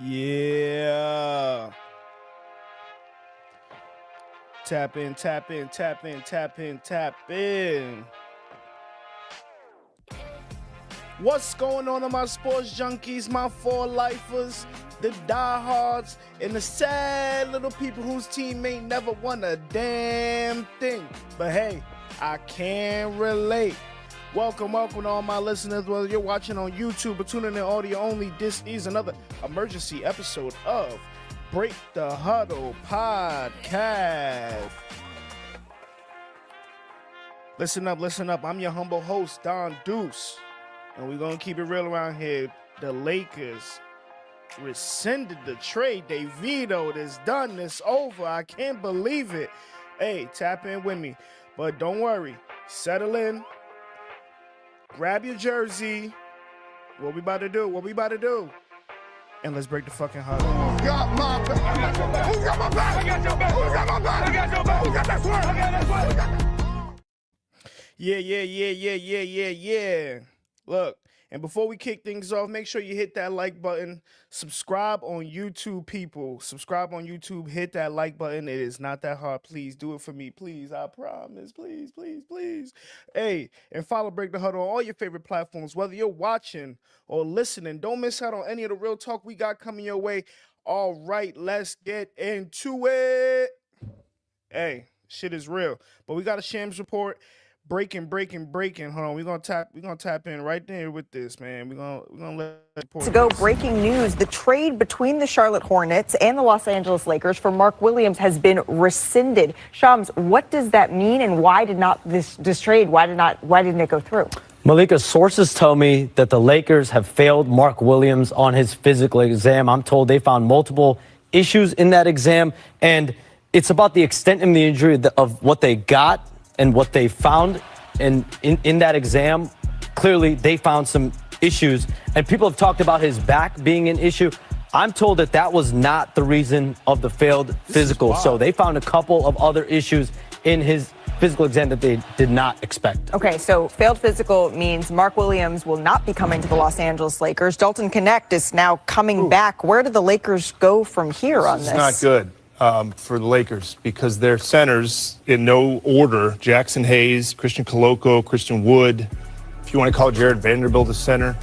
Yeah. Tap in, tap in, tap in, tap in, tap in. What's going on my sports junkies, my four lifers, the diehards, and the sad little people whose team ain't never won a damn thing. But hey, I can relate. Welcome to all my listeners, whether you're watching on YouTube or tuning in audio only. This is another emergency episode of Break the Huddle podcast. Listen up. I'm your humble host, Don Deuce. And we're going to keep it real around here. The Lakers rescinded the trade. They vetoed. It's done. It's over. I can't believe it. Hey, tap in with me. But don't worry. Settle in. Grab your jersey. What we about to do? And let's break the fucking huddle. Who got my back? Who got my back? I got your back. Who got my back? I got your back. Who got that swerve? I got that swerve. Yeah. Look, and before we kick things off, make sure you hit that like button. Subscribe on YouTube, people. Subscribe on YouTube. Hit that like button. It is not that hard. Please do it for me. Please, I promise. Please. Hey, and follow Break the Huddle on all your favorite platforms, whether you're watching or listening. Don't miss out on any of the real talk we got coming your way. All right, let's get into it. Hey, shit is real. But we got a Shams report. Breaking. Hold on, we're gonna tap in right there with this, man. We're gonna let to go. Breaking news: the trade between the Charlotte Hornets and the Los Angeles Lakers for Mark Williams has been rescinded. Shams, what does that mean, and why did not this trade? Why didn't it go through? Malika, sources tell me that the Lakers have failed Mark Williams on his physical exam. I'm told they found multiple issues in that exam, and it's about the extent of the injury of what they got and what they found. And in that exam, clearly they found some issues, and people have talked about his back being an issue. I'm told that was not the reason of the failed physical. So they found a couple of other issues in his physical exam that they did not expect. Okay, so failed physical means Mark Williams will not be coming to the Los Angeles Lakers. Dalton Knecht is now coming back. Where do the Lakers go from here on this? It's not good for the Lakers because their centers, in no order: Jackson Hayes, Christian Coloco, Christian Wood. If you want to call Jared Vanderbilt a center,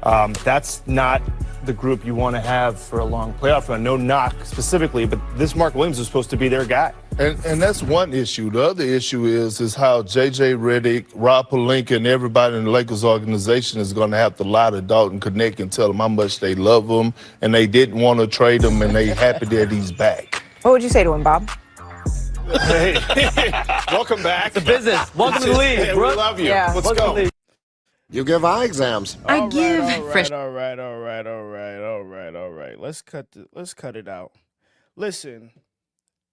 that's not the group you want to have for a long playoff run. No knock specifically, but this Mark Williams is supposed to be their guy. And that's one issue. The other issue is how J.J. Redick, Rob Pelinka, and everybody in the Lakers organization is going to have to lie to Dalton Knecht and tell him how much they love him and they didn't want to trade him and they happy that he's back. What would you say to him, Bob? Hey, welcome back. The business. Welcome to the league. Hey, we love you. Yeah. Let's go. You give eye exams. All right. Let's cut it out. Listen,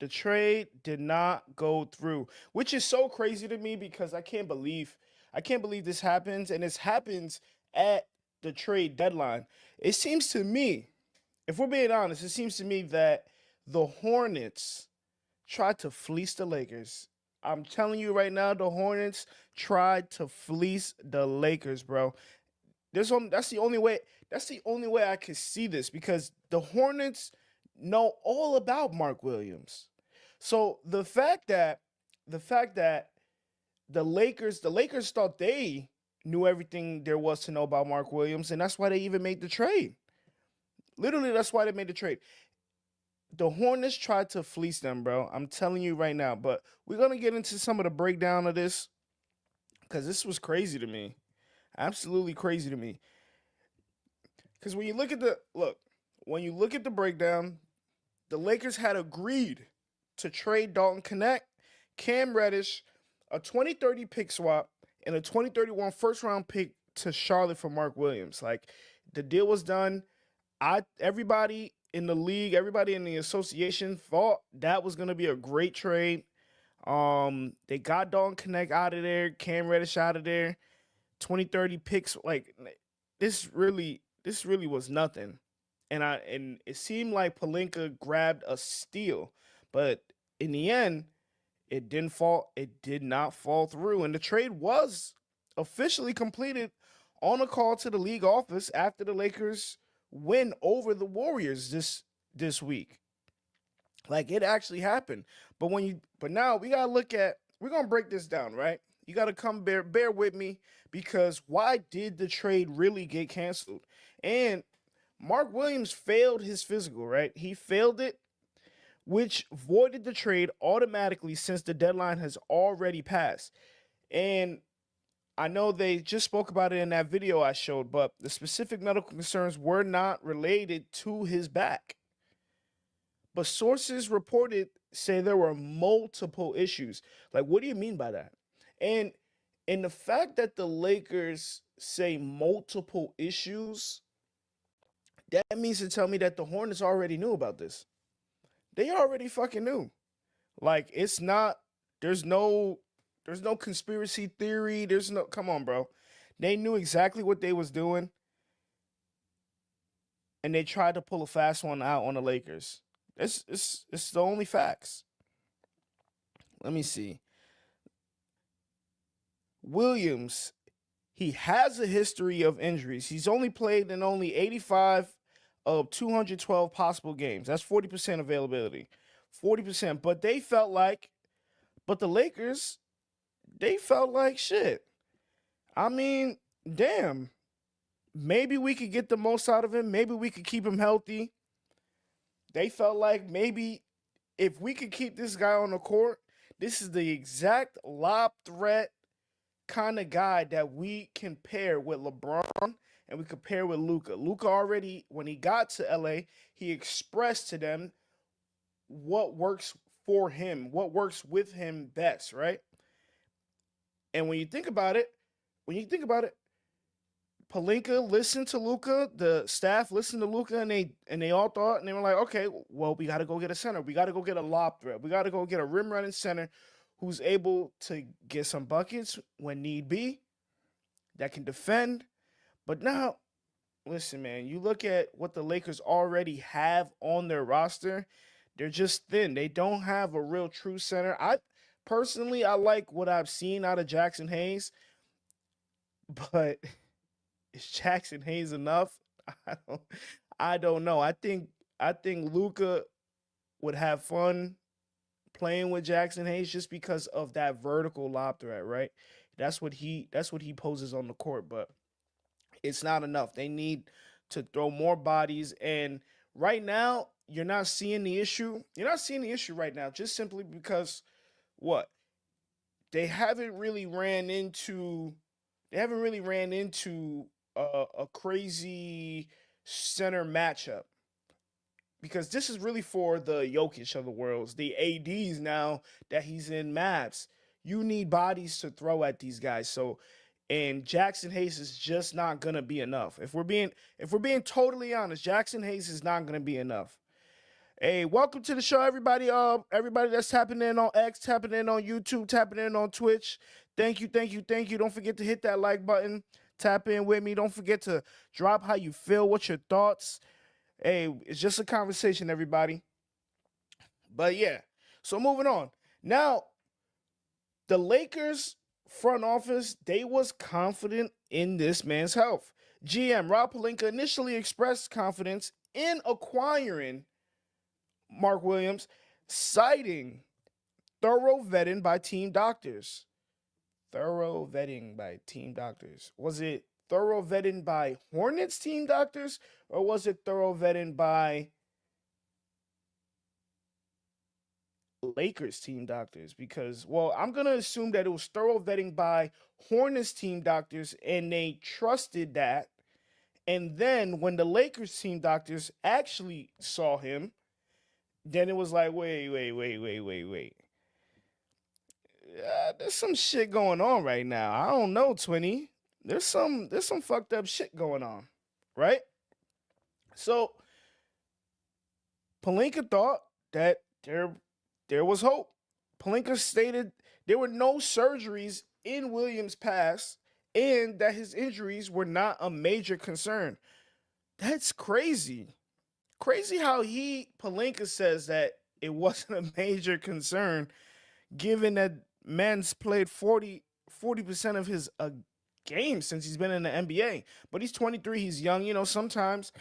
the trade did not go through, which is so crazy to me because I can't believe this happens, and this happens at the trade deadline. It seems to me, if we're being honest, that the Hornets tried to fleece the Lakers. I'm telling you right now, the Hornets tried to fleece the Lakers, bro. That's the only way I can see this, because the Hornets know all about Mark Williams. So the fact that the Lakers thought they knew everything there was to know about Mark Williams, and that's why they even made the trade. Literally, that's why they made the trade. The Hornets tried to fleece them, bro. I'm telling you right now. But we're going to get into some of the breakdown of this, because this was crazy to me. Absolutely crazy to me. Because when you look at the breakdown, the Lakers had agreed to trade Dalton Knecht, Cam Reddish, a 2030 pick swap, and a 2031 first-round pick to Charlotte for Mark Williams. Like, the deal was done. Everybody in the league, everybody in the association thought that was going to be a great trade. They got Dalton Knecht out of there, Cam Reddish out of there, 2030 picks. Like, this really was nothing. And it seemed like Pelinka grabbed a steal, but in the end, it did not fall through. And the trade was officially completed on a call to the league office after the Lakers win over the Warriors this week. Like, it actually happened. But now we gotta look at, we're gonna break this down, right? You gotta bear with me, because why did the trade really get canceled? And Mark Williams failed his physical, right? He failed it, which voided the trade automatically since the deadline has already passed. And I know they just spoke about it in that video I showed, but the specific medical concerns were not related to his back. But sources reported say there were multiple issues. Like, what do you mean by that? And the fact that the Lakers say multiple issues, that means to tell me that the Hornets already knew about this. They already fucking knew. Like, it's not, there's no conspiracy theory. Come on, bro. They knew exactly what they was doing, and they tried to pull a fast one out on the Lakers. It's the only facts. Let me see. Williams, he has a history of injuries. He's only played in only 85 of 212 possible games. That's 40% availability. 40%. But the Lakers, they felt like shit. I mean, damn. Maybe we could get the most out of him. Maybe we could keep him healthy. They felt like maybe if we could keep this guy on the court, this is the exact lob threat kind of guy that we can pair with LeBron and we compare with Luka. Luka already, when he got to LA, he expressed to them what works for him, what works with him best, right? And when you think about it, Pelinka listened to Luka, the staff listened to Luka, and they all thought, and they were like, okay, well, we got to go get a center. We got to go get a lob threat. We got to go get a rim running center who's able to get some buckets when need be, that can defend. But now, listen, man, you look at what the Lakers already have on their roster, they're just thin. They don't have a real true center. Personally, I like what I've seen out of Jackson Hayes, but is Jackson Hayes enough? I don't know. I think Luka would have fun playing with Jackson Hayes just because of that vertical lob threat, right? That's what he poses on the court, but it's not enough. They need to throw more bodies, and right now you're not seeing the issue. You're not seeing the issue right now just simply because what? They haven't really ran into a crazy center matchup, because this is really for the Jokic of the worlds, the ADs now that he's in Mavs. You need bodies to throw at these guys. So, and Jackson Hayes is just not gonna be enough. If we're being totally honest, Jackson Hayes is not gonna be enough. Hey, welcome to the show, everybody. Everybody that's tapping in on X, tapping in on YouTube, tapping in on Twitch. Thank you. Don't forget to hit that like button. Tap in with me. Don't forget to drop how you feel, what's your thoughts. Hey, it's just a conversation, everybody. But yeah, so moving on. Now, the Lakers front office, they was confident in this man's health. GM Rob Pelinka initially expressed confidence in acquiring Mark Williams, citing thorough vetting by team doctors. Thorough vetting by team doctors. Was it thorough vetting by Hornets team doctors, or was it thorough vetting by Lakers team doctors? Because, well, I'm going to assume that it was thorough vetting by Hornets team doctors, and they trusted that. And then when the Lakers team doctors actually saw him, then it was like, wait. There's some shit going on right now. I don't know, Twinny. There's some fucked up shit going on, right? So Pelinka thought that there was hope. Pelinka stated there were no surgeries in Williams' past and that his injuries were not a major concern. That's crazy. Crazy how Pelinka says that it wasn't a major concern, given that man's played 40% of his games since he's been in the NBA. But he's 23, he's young. You know, sometimes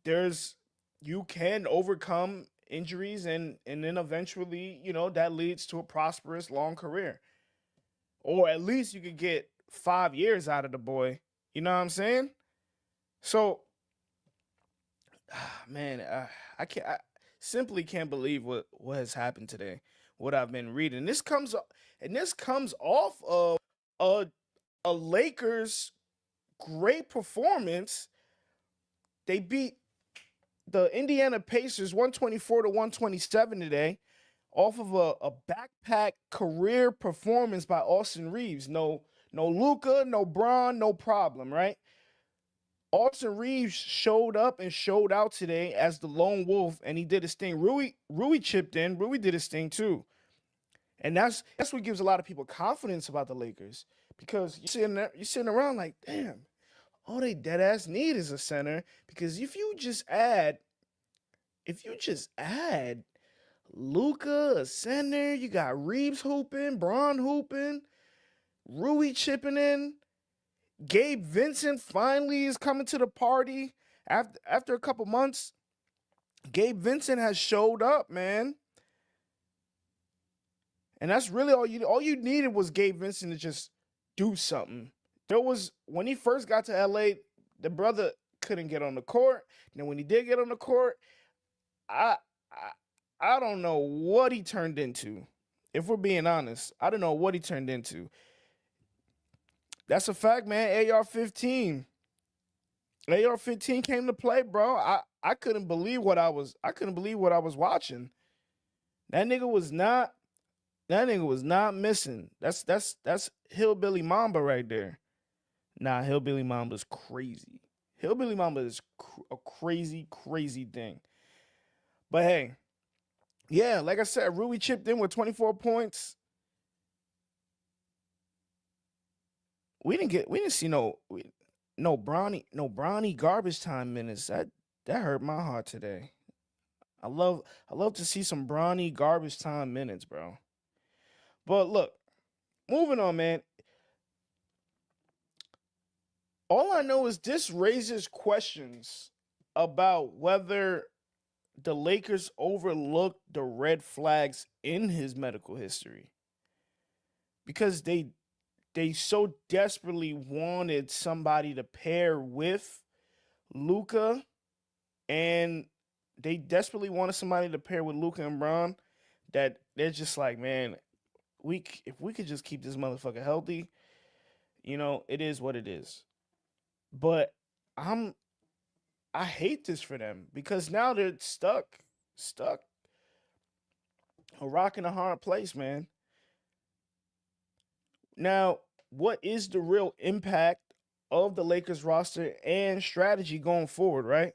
you can overcome injuries and then eventually, that leads to a prosperous long career. Or at least you could get 5 years out of the boy. You know what I'm saying? So, man, I simply can't believe what has happened today. What I've been reading. This comes off of a Lakers great performance. They beat the Indiana Pacers 124-127 today off of a backpack career performance by Austin Reeves. No Luka, no Bron, no problem, right? Austin Reeves showed up and showed out today as the lone wolf, and he did his thing. Rui chipped in. Rui did his thing too. And that's what gives a lot of people confidence about the Lakers, because you're sitting around like, damn, all they dead ass need is a center. Because if you just add Luka, a center, you got Reeves hooping, Braun hooping, Rui chipping in, Gabe Vincent finally is coming to the party after a couple months. Gabe Vincent has showed up, man. And that's really all you needed was Gabe Vincent to just do something. When he first got to LA, the brother couldn't get on the court. And then when he did get on the court, I don't know what he turned into. If we're being honest, I don't know what he turned into. That's a fact, man. AR-15 came to play, bro. I couldn't believe what I was watching. That nigga was not missing. That's Hillbilly Mamba right there. Nah, Hillbilly Mamba's crazy. Hillbilly Mamba is a crazy, crazy thing. But hey, yeah, like I said, Rui chipped in with 24 points. We didn't see no Bronny garbage time minutes. That hurt my heart today. I love to see some Bronny garbage time minutes, bro. But look, moving on, man. All I know is this raises questions about whether the Lakers overlooked the red flags in his medical history, because they so desperately wanted somebody to pair with Luka, and they desperately wanted somebody to pair with Luka and Bron, that they're just like, man, if we could just keep this motherfucker healthy, it is what it is. But I hate this for them, because now they're stuck a rock in a hard place, man. Now, what is the real impact of the Lakers roster and strategy going forward, right?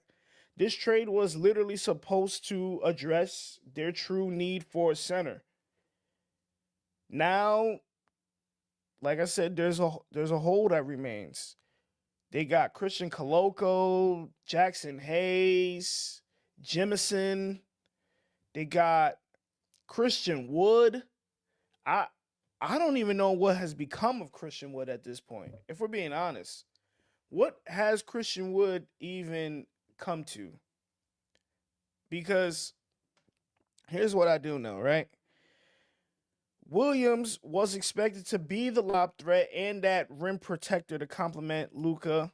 This trade was literally supposed to address their true need for a center. Now, like I said, there's a hole that remains. They got Christian Koloko, Jackson Hayes, Jemison. They got Christian Wood. I don't even know what has become of Christian Wood at this point. If we're being honest, what has Christian Wood even come to? Because here's what I do know, right? Williams was expected to be the lob threat and that rim protector to complement Luka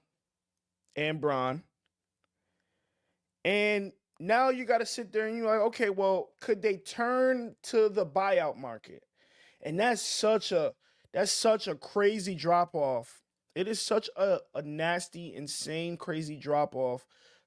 and Bron. And now you got to sit there and you're like, okay, well, could they turn to the buyout market? And that's such a crazy drop off. It is such a nasty, insane, crazy drop off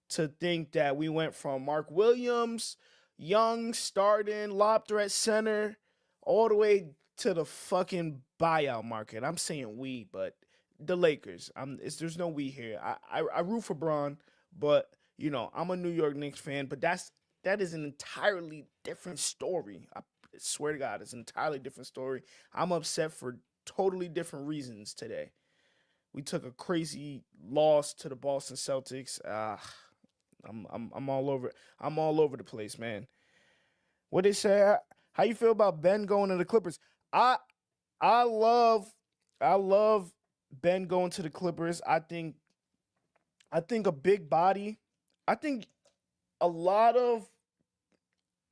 to think that we went from Mark Williams, young, starting, lob threat center, all the way to the fucking buyout market. I'm saying we, but the Lakers. There's no we here. I root for Bron, but I'm a New York Knicks fan. But that is an entirely different story. I swear to God, it's an entirely different story. I'm upset for totally different reasons today. We took a crazy loss to the Boston Celtics. I'm all over. I'm all over the place, man. What they say? How you feel about Ben going to the Clippers? I love Ben going to the Clippers. I think a big body. I think a lot of.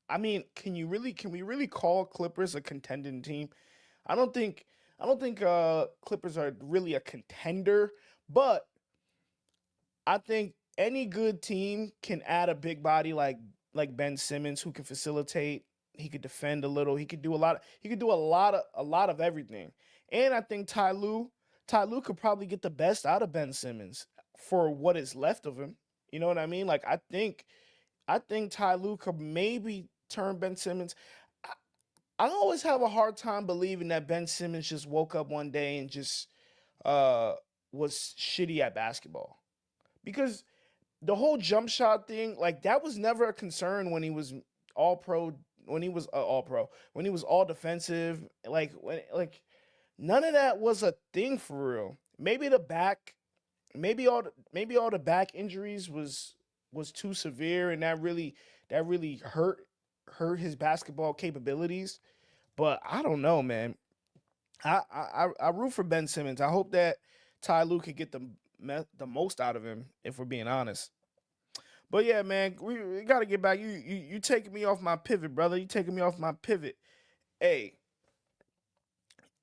I mean, can we really call Clippers a contending team? I don't think Clippers are really a contender, but I think any good team can add a big body like Ben Simmons who can facilitate. He could defend a little. He could do a lot. He could do a lot of everything. And I think Ty Lue could probably get the best out of Ben Simmons for what is left of him. You know what I mean? Like I think Ty Lue could maybe turn Ben Simmons. I, I always have a hard time believing that Ben Simmons just woke up one day and just uh was shitty at basketball because the whole jump shot thing, like that was never a concern when he was all pro, when he was all pro, when he was all defensive. None of that was a thing for real. Maybe the back, maybe all the back injuries was too severe, and that really hurt his basketball capabilities. But I don't know, man. I root for Ben Simmons. I hope that Ty Lue could get the most out of him, if we're being honest. But yeah, man, we got to get back. You taking me off my pivot, brother. You taking me off my pivot. Hey,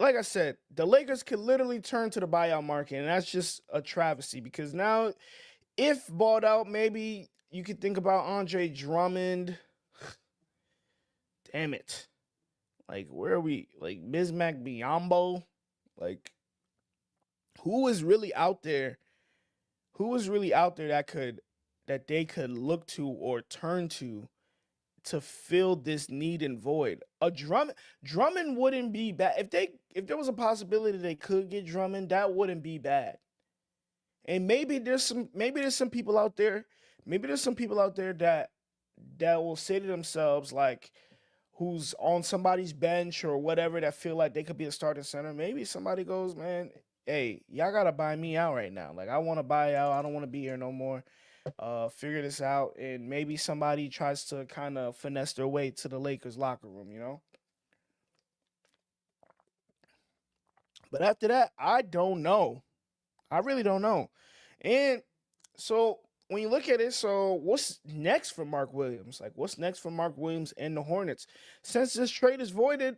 like I said, the Lakers could literally turn to the buyout market, and that's just a travesty because now, if bought out, maybe you could think about Andre Drummond. Damn it. Like, where are we? Like, Bismack Biyombo? Like, who is really out there? Who is really out there that they could look to or turn to fill this need and void? A Drummond wouldn't be bad. If there was a possibility they could get Drummond, that wouldn't be bad. And maybe there's some people out there, that will say to themselves, like, who's on somebody's bench or whatever, that feel like they could be a starting center. Maybe somebody goes, man, hey, y'all gotta buy me out right now. Like, I want to buy out. I don't want to be here no more. Figure this out. And maybe somebody tries to kind of finesse their way to the Lakers locker room, you know? But after that, I don't know. I really don't know. And so when you look at it, so what's next for Mark Williams? Like, what's next for Mark Williams and the Hornets? Since this trade is voided,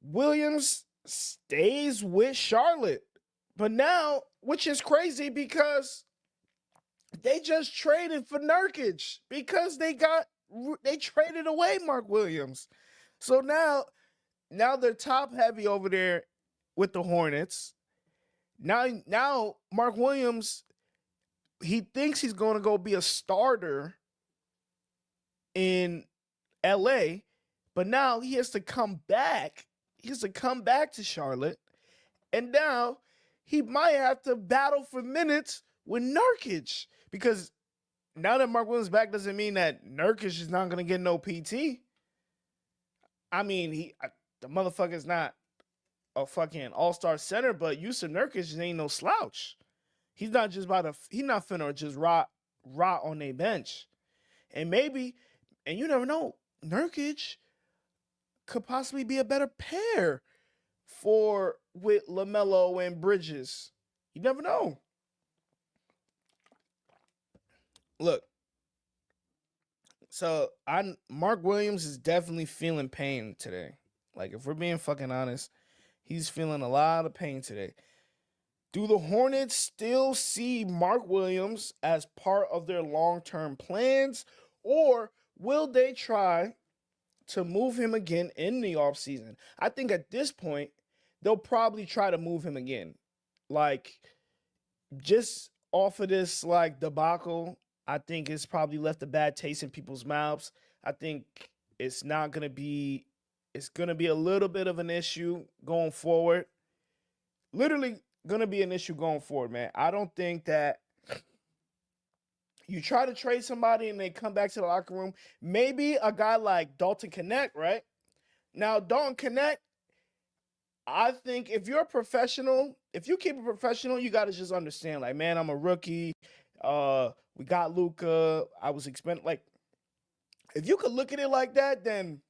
Williams stays with Charlotte. But now, which is crazy because they just traded for Nurkic because they traded away Mark Williams. So now they're top heavy over there with the Hornets. Now Mark Williams, he thinks he's going to go be a starter in LA, but now he has to come back. He has to come back to Charlotte, and now he might have to battle for minutes with Nurkic because now that Mark Williams back doesn't mean that Nurkic is not going to get no PT. I mean, the motherfucker's not a fucking all-star center, but Yusuf Nurkic ain't no slouch. He's not finna just rot on their bench. And you never know, Nurkic could possibly be a better pair with LaMelo and Bridges. You never know. Look, so Mark Williams is definitely feeling pain today. Like, if we're being fucking honest, he's feeling a lot of pain today. Do the Hornets still see Mark Williams as part of their long-term plans, or will they try to move him again in the offseason? I think at this point, they'll probably try to move him again. Like, just off of this, like, debacle, I think it's probably left a bad taste in people's mouths. I think it's going to be a little bit of an issue going forward. Literally going to be an issue going forward, man. I don't think that you try to trade somebody and they come back to the locker room. Maybe a guy like Dalton Connect, right? Now, Dalton Connect, I think if you're a professional, if you keep it professional, you got to just understand, like, man, I'm a rookie. We got Luka. I was expecting, like, if you could look at it like that, then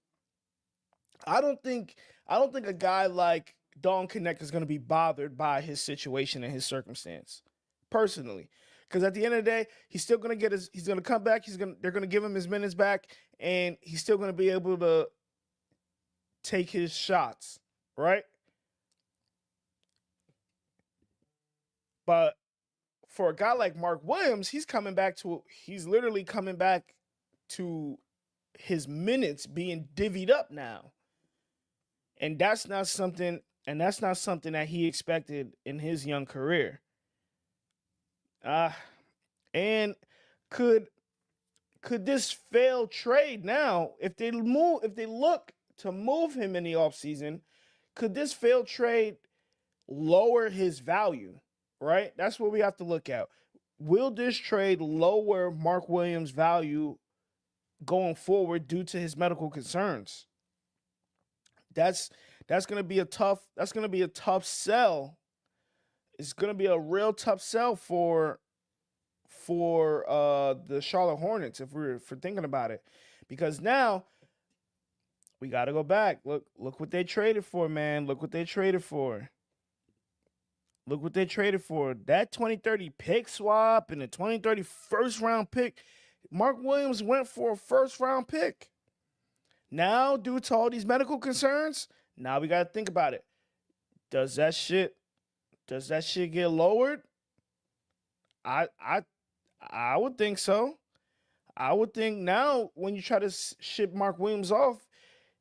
I don't think a guy like Dalton Connect is going to be bothered by his situation and his circumstance, personally. Because at the end of the day, he's still gonna get his. He's gonna come back. They're gonna give him his minutes back, and he's still gonna be able to take his shots, right? But for a guy like Mark Williams, he's literally coming back to his minutes being divvied up now. And that's not something that he expected in his young career. And could this failed trade now, if they look to move him in the offseason, could this failed trade lower his value? Right? That's what we have to look at. Will this trade lower Mark Williams' value going forward due to his medical concerns? That's gonna be a tough sell. It's gonna be a real tough sell for the Charlotte Hornets if we're thinking about it, because now we got to go back. Look what they traded for, man. Look what they traded for. That 2030 pick swap and the 2030 first round pick. Mark Williams went for a first round pick. Now, due to all these medical concerns, now we got to think about it. Does that shit get lowered? I would think so. I would think now when you try to ship Mark Williams off,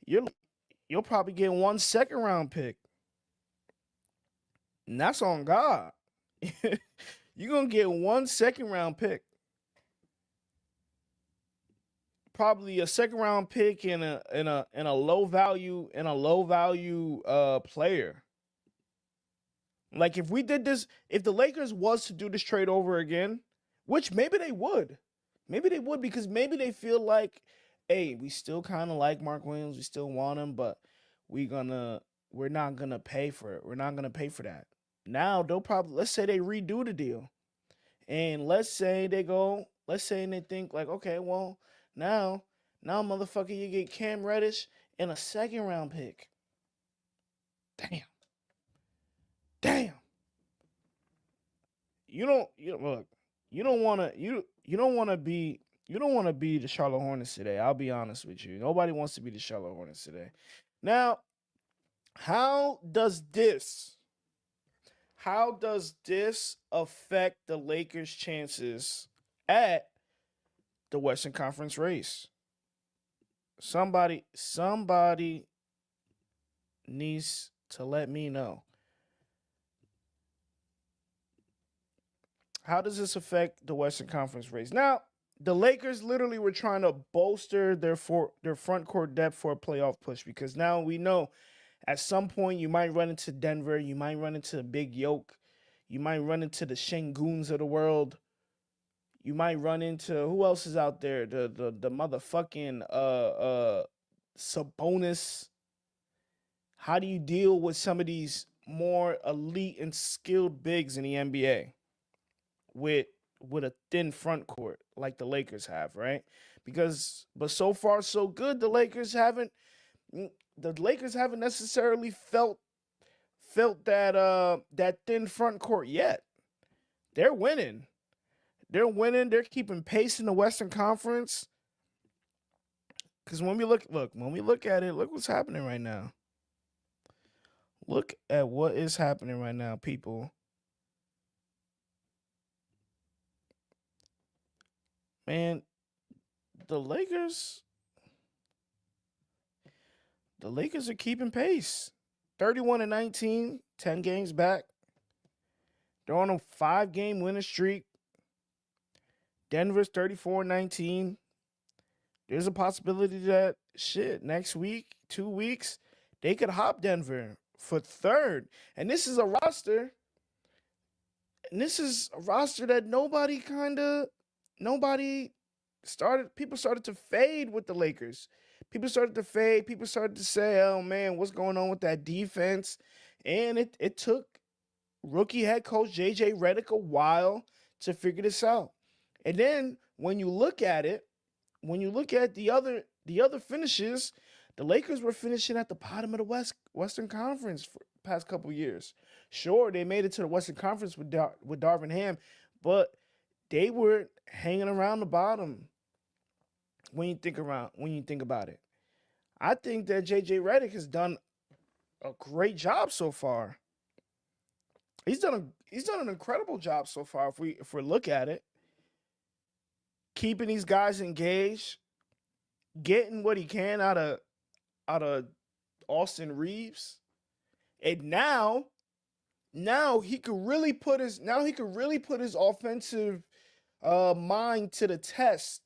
you'll probably get 1 second round pick. And that's on God. You're going to get 1 second round pick. Probably a second round pick in a low value player. Like if we did this, if the Lakers was to do this trade over again, which maybe they would because maybe they feel like, hey, we still kind of like Mark Williams, we still want him, but we're not gonna pay for it. We're not gonna pay for that. Now they'll probably, let's say they redo the deal, and let's say they think like, okay, well now motherfucker, you get Cam Reddish and a second round pick. Damn. You don't want to be the Charlotte Hornets today. I'll be honest with you. Nobody wants to be the Charlotte Hornets today. Now, how does this affect the Lakers' chances at the Western Conference race? Somebody needs to let me know. How does this affect the Western Conference race? Now, the Lakers literally were trying to bolster their front court depth for a playoff push, because now we know at some point you might run into Denver, you might run into Big Yoke, you might run into the Şengün's of the world, you might run into, who else is out there? The motherfucking Sabonis. How do you deal with some of these more elite and skilled bigs in the NBA? With a thin front court like the Lakers have, right? But so far so good. The Lakers haven't necessarily felt that thin front court yet. They're winning. They're keeping pace in the Western Conference. Because when we look at it, look what's happening right now. Look at what is happening right now, people. Man, the Lakers are keeping pace. 31-19, 10 games back. They're on a 5-game winning streak. Denver's 34-19. There's a possibility that next week, 2 weeks, they could hop Denver for third. And this is a roster. that people started to fade with the Lakers. People started to say, oh man, what's going on with that defense? And it took rookie head coach JJ Redick a while to figure this out. And then when you look at the other finishes, the Lakers were finishing at the bottom of the Western Conference for the past couple years. Sure, they made it to the Western Conference with Darvin Ham, but they were hanging around the bottom when you think about it. I think that JJ Redick has done a great job so far. He's done an incredible job so far if we look at it. Keeping these guys engaged, getting what he can out of Austin Reeves. And now he could really put his offensive mind to the test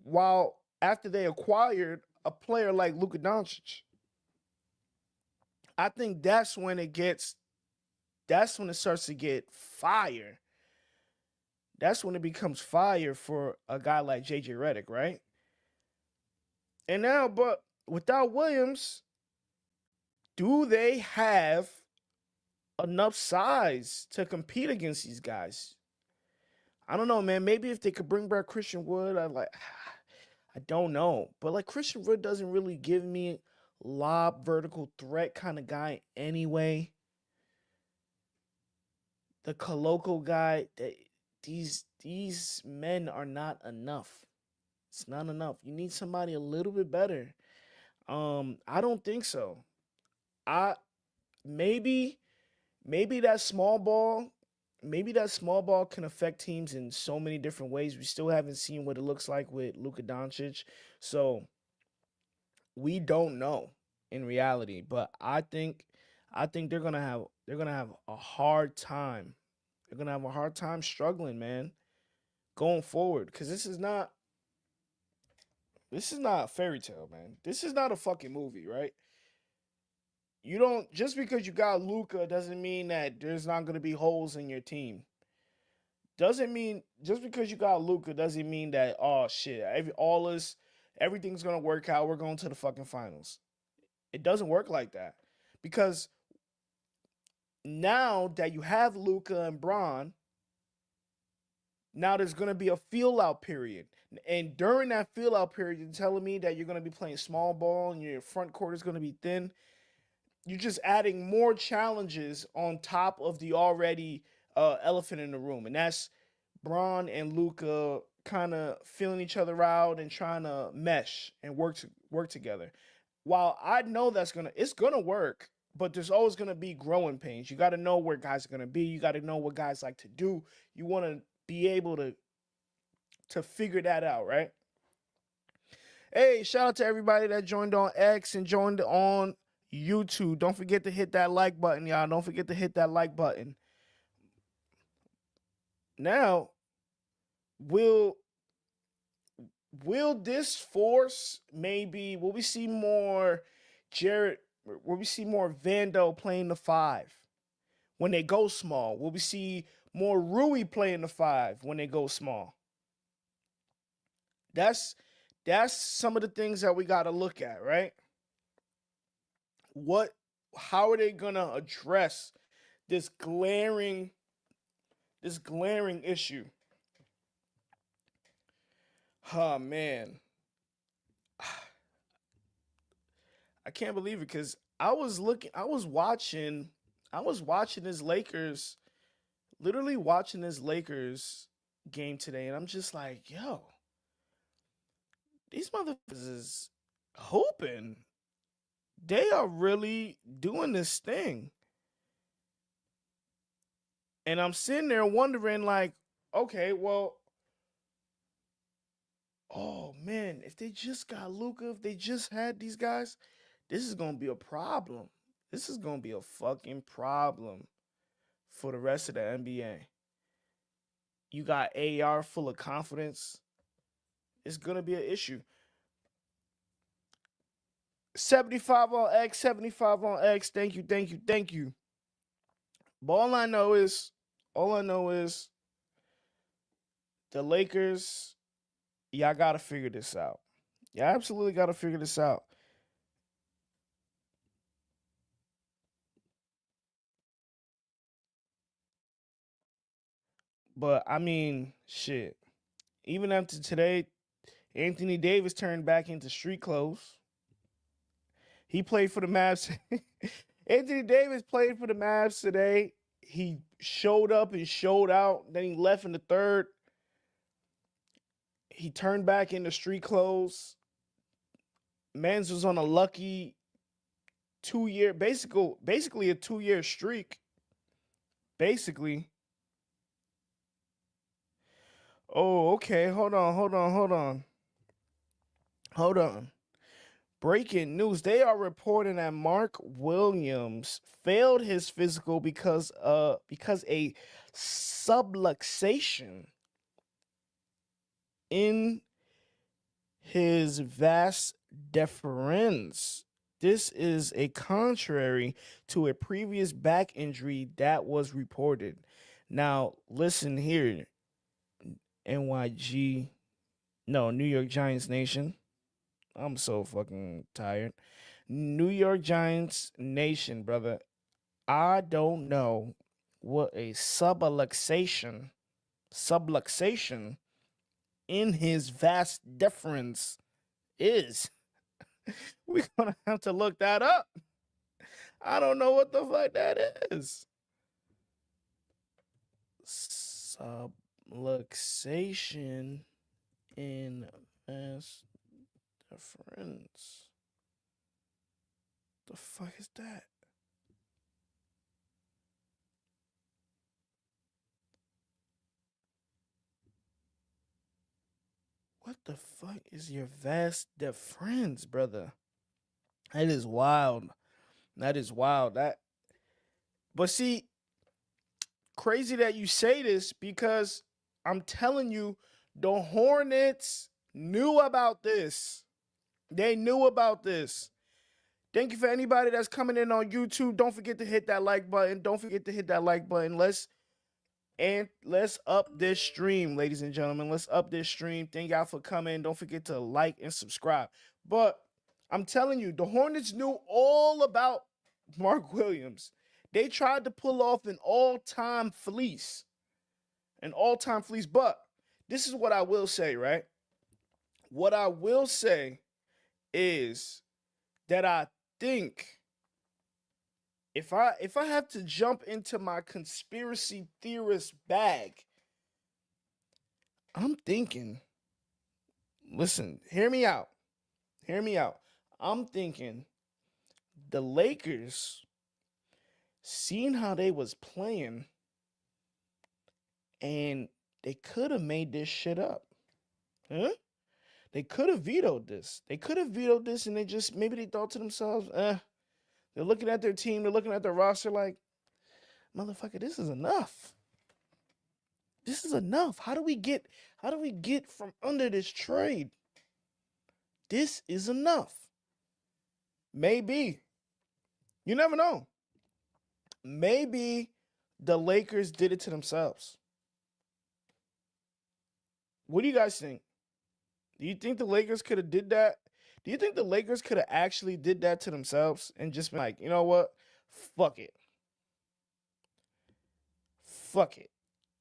while after they acquired a player like Luka Doncic. I think that's when it starts to get fire. That's when it becomes fire for a guy like JJ Redick, right? And now, but without Williams, do they have enough size to compete against these guys? I don't know, man. Maybe if they could bring back Christian Wood, I don't know. But like Christian Wood doesn't really give me lob vertical threat kind of guy anyway. The Koloko guy, these men are not enough. It's not enough. You need somebody a little bit better. I don't think so. Maybe that small ball can affect teams in so many different ways. We still haven't seen what it looks like with Luka Doncic. So we don't know in reality, but I think they're gonna have a hard time. They're gonna have a hard time struggling, man, going forward. Because this is not a fairy tale, man. This is not a fucking movie, right? You don't just because you got Luka doesn't mean that there's not gonna be holes in your team. Doesn't mean just because you got Luka doesn't mean that everything's gonna work out. We're going to the fucking finals. It doesn't work like that because now that you have Luka and Bron, now there's gonna be a feel out period, and during that feel out period, you're telling me that you're gonna be playing small ball and your front court is gonna be thin. You're just adding more challenges on top of the already elephant in the room, and that's Bron and Luka kind of feeling each other out and trying to mesh and work together. While I know it's gonna work, but there's always gonna be growing pains. You got to know where guys are gonna be. You got to know what guys like to do. You want to be able to figure that out, right? Hey, shout out to everybody that joined on X and joined on YouTube. Don't forget to hit that like button, y'all. Don't forget to hit that like button. Now, will this force will we see more Vando playing the 5 when they go small? Will we see more Rui playing the 5 when they go small? That's some of the things that we got to look at, right? How are they going to address this glaring issue? Oh man. I can't believe it because I was watching this Lakers, literally watching this Lakers game today, and I'm just like, yo, these motherfuckers is hooping. They are really doing this thing. And I'm sitting there wondering, like, okay, well, oh man, if they just got Luka, if they just had these guys, this is gonna be a problem. This is gonna be a fucking problem for the rest of the NBA. You got AR full of confidence. It's gonna be an issue. 75 on X, 75 on X. Thank you. But all I know is the Lakers, y'all gotta figure this out. Y'all absolutely gotta figure this out. But I mean, shit. Even after today, Anthony Davis turned back into street clothes. He played for the Mavs. Anthony Davis played for the Mavs today. he showed up and showed out. Then he left in the third. He turned back into street clothes. Mans was on a lucky 2-year, basically a 2-year streak. Basically. Oh, okay. Hold on. Breaking news. They are reporting that Mark Williams failed his physical because a subluxation in his vas deferens. This is a contrary to a previous back injury that was reported. Now, listen here, New York Giants Nation. I'm so fucking tired. New York Giants Nation, brother. I don't know what a subluxation in his vas deferens is. We're gonna have to look that up. I don't know what the fuck that is. Subluxation in vas deferens. The fuck is that? What the fuck is your vas deferens, brother? That is wild. But see, crazy that you say this because I'm telling you, the Hornets knew about this. They knew about this. Thank you for anybody that's coming in on YouTube. Don't forget to hit that like button. Let's up this stream, ladies and gentlemen. Let's up this stream. Thank y'all for coming. Don't forget to like and subscribe. But I'm telling you, the Hornets knew all about Mark Williams. They tried to pull off an all-time fleece. But this is what I will say, right? What I will say is that I think if I have to jump into my conspiracy theorist bag, I'm thinking, listen, hear me out. I'm thinking the Lakers, seeing how they was playing, and they could have made this shit up. Huh? They could have vetoed this. And they just, maybe they thought to themselves, they're looking at their team, they're looking at their roster like, motherfucker, this is enough. How do we get from under this trade? This is enough. Maybe. You never know. Maybe the Lakers did it to themselves. What do you guys think? Do you think the Lakers could have did that? Do you think the Lakers could have actually did that to themselves and just been like, you know what? Fuck it.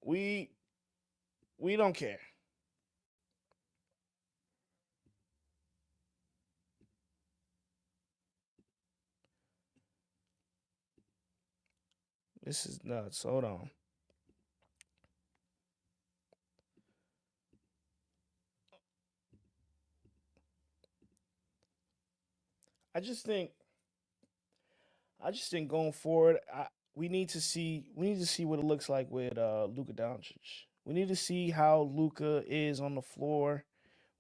We don't care. This is nuts. Hold on. I just think going forward, we need to see what it looks like with Luka Doncic. We need to see how Luka is on the floor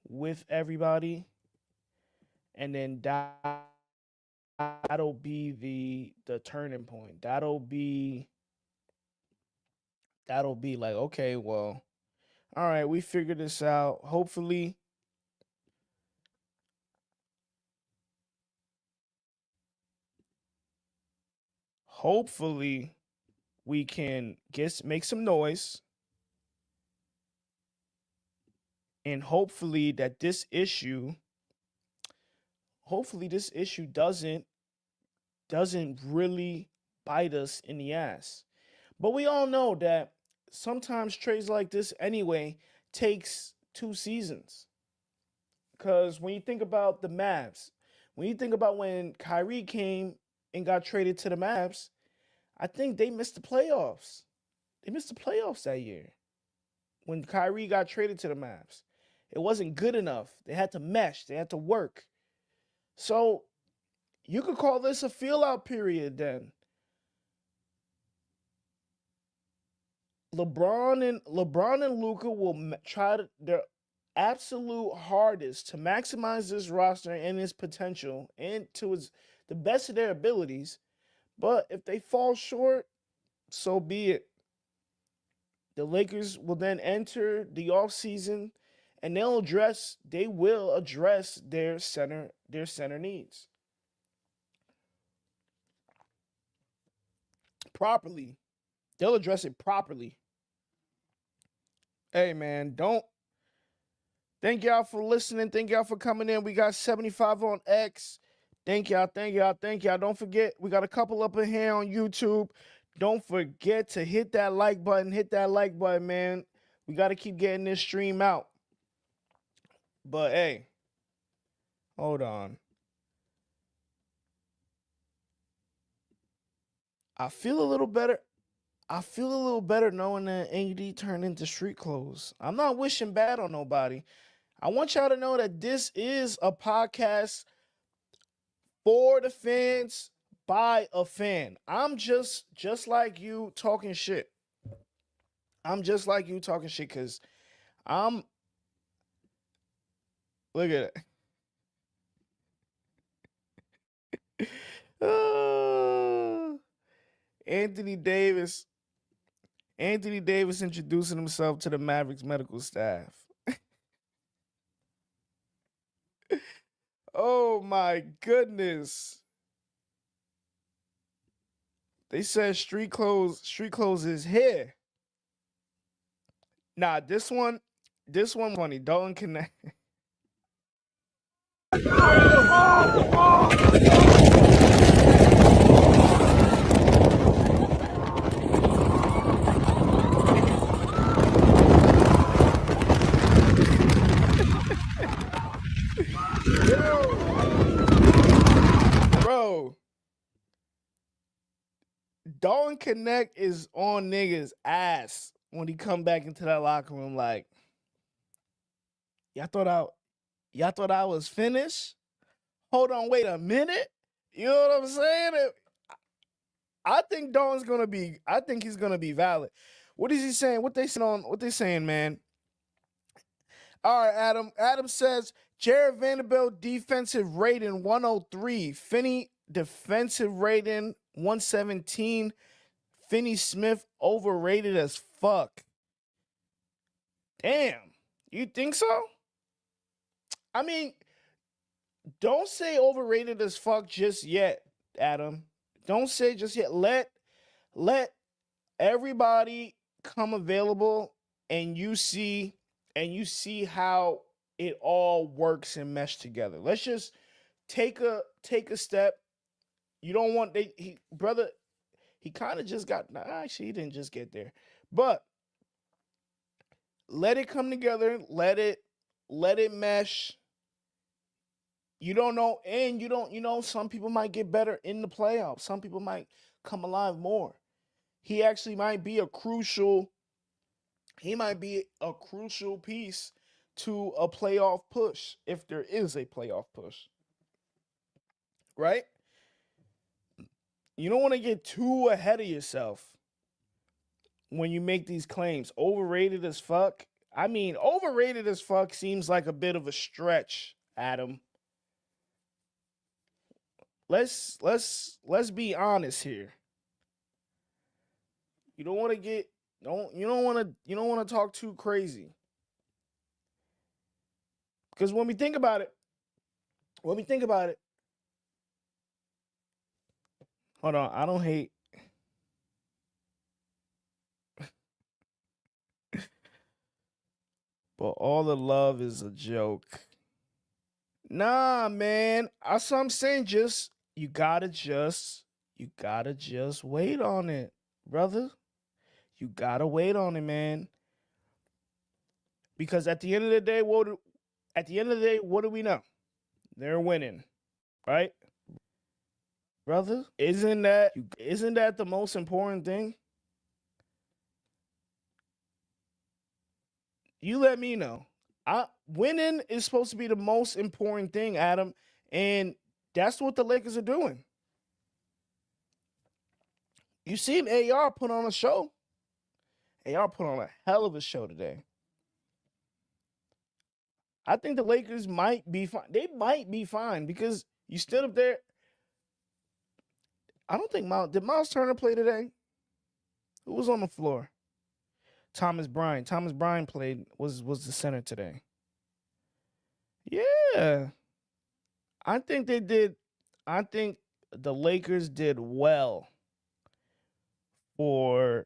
with everybody, and then that'll be the turning point. That'll be like, okay, well, all right, we figured this out. Hopefully we can make some noise, and hopefully this issue doesn't really bite us in the ass. But we all know that sometimes trades like this anyway takes 2 seasons. Because when you think about the Mavs, when you think about when Kyrie came and got traded to the Mavs, I think they missed the playoffs. They missed the playoffs that year when Kyrie got traded to the Mavs. It wasn't good enough. They had to mesh. They had to work. So you could call this a feel-out period then. LeBron and Luka will try their absolute hardest to maximize this roster and its potential and to the best of their abilities. But if they fall short, so be it. The Lakers will then enter the offseason and they will address their center needs properly. They'll address it properly. Hey man, thank y'all for listening. Thank y'all for coming in. We got 75 on X. Thank y'all. Don't forget, we got a couple up in here on YouTube. Don't forget to hit that like button. Man. We got to keep getting this stream out. But hey, hold on. I feel a little better knowing that AD turned into street clothes. I'm not wishing bad on nobody. I want y'all to know that this is a podcast for the fans, by a fan. I'm just like you talking shit. Because look at it. Anthony Davis introducing himself to the Mavericks medical staff. Oh my goodness. They said street clothes is here. Nah, this one funny. Dalton Connect. Bro, Dalton Connect is on niggas' ass when he come back into that locker room like, y'all thought I was finished? Hold on, wait a minute. You know what I'm saying? I think he's gonna be valid. What is he saying? What they saying, man? All right, Adam. Adam says Jared Vanderbilt defensive rating 103. Finney defensive rating 117. Finney Smith overrated as fuck. Damn. You think so? I mean, don't say overrated as fuck just yet, Adam. Don't say just yet. Let everybody come available and you see how it all works and mesh together. Let's just take a step. You don't want he kind of just got actually he didn't just get there. But let it come together, let it mesh. You don't know, and you know, some people might get better in the playoffs. Some people might come alive more. He actually might be a crucial piece to a playoff push, if there is a playoff push. Right? You don't want to get too ahead of yourself when you make these claims. Overrated as fuck. I mean, overrated as fuck seems like a bit of a stretch, Adam. Let's be honest here. You don't want to talk too crazy. Because when we think about it, hold on, I don't hate. But all the love is a joke. Nah, man. That's what I'm saying. You gotta just wait on it, brother. You gotta wait on it, man. Because at the end of the day, what do we know? They're winning, right? brother. Isn't that the most important thing? You let me know. Winning is supposed to be the most important thing, Adam, and that's what the Lakers are doing. You seen AR put on a show. AR put on a hell of a show today. I think the Lakers might be fine. They might be fine because you stood up there. I don't think did Miles Turner play today? Who was on the floor? Thomas Bryant. Thomas Bryant played, was the center today. Yeah. I think the Lakers did well for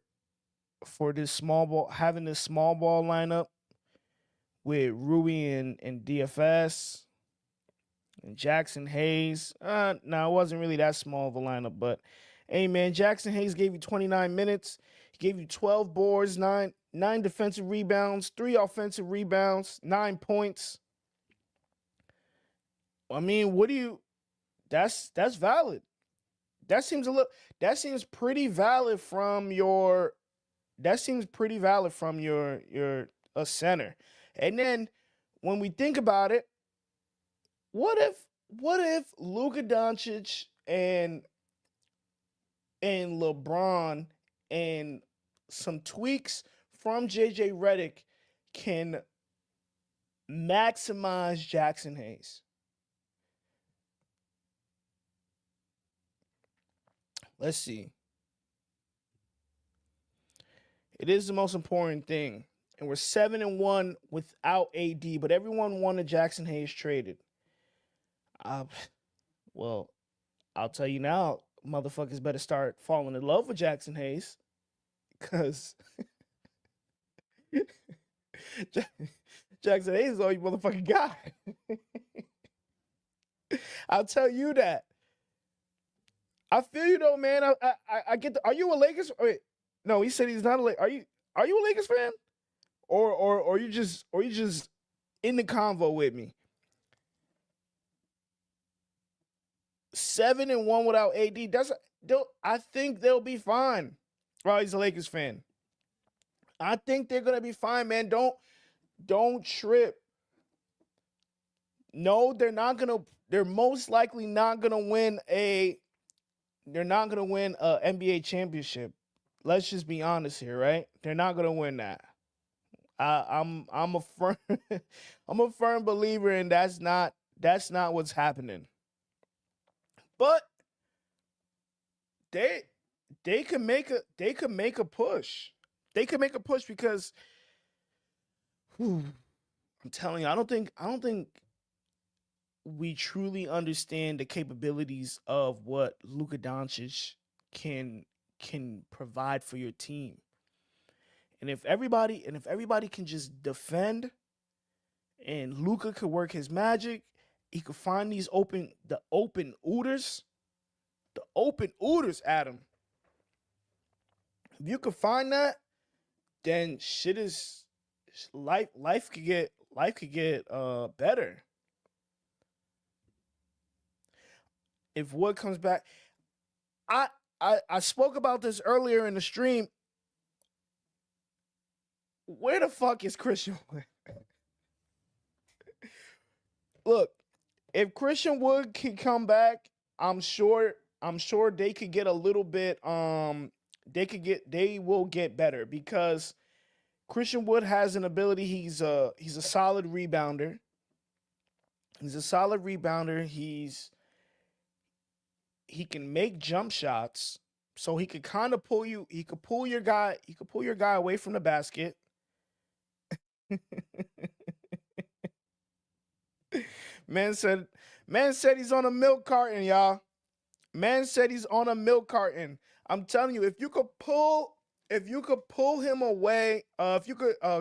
this small ball, having this small ball lineup with Rui and DFS and Jackson Hayes. No, it wasn't really that small of a lineup, but hey, man, Jackson Hayes gave you 29 minutes. He gave you 12 boards, nine defensive rebounds, 3 offensive rebounds, 9 points. I mean, that's valid. That seems pretty valid from your center. And then when we think about it, what if Luka Doncic and LeBron and some tweaks from JJ Redick can maximize Jackson Hayes? Let's see. It is the most important thing. And we're 7-1 without AD, but everyone wanted Jackson Hayes traded. Well, I'll tell you now, motherfuckers better start falling in love with Jackson Hayes. Because Jackson Hayes is all you motherfucking got. I'll tell you that. I feel you though, man. I get are you a Lakers? Wait, no, he said he's not a Lakers. Are you a Lakers fan? Or you just in the convo with me? 7-1 without AD. I think they'll be fine. Well, he's a Lakers fan. I think they're gonna be fine, man. Don't trip. No, they're not gonna. They're most likely not gonna win a. They're not gonna win a NBA championship. Let's just be honest here, right? They're not gonna win that. I'm a firm I'm a firm believer in that's not what's happening. But they could make a push. They could make a push because I'm telling you, I don't think we truly understand the capabilities of what Luka Doncic can provide for your team. And if everybody can just defend and Luka could work his magic, he could find the open ooters, Adam. If you could find that, then life could get better. If Wood comes back, I spoke about this earlier in the stream. Where the fuck is Christian Wood? Look, if Christian Wood can come back, I'm sure they could get a little bit they will get better because Christian Wood has an ability. He's a solid rebounder. He can make jump shots, so he could kind of pull your guy away from the basket. Man said he's on a milk carton, y'all. Man said he's on a milk carton. I'm telling you, if you could pull him away,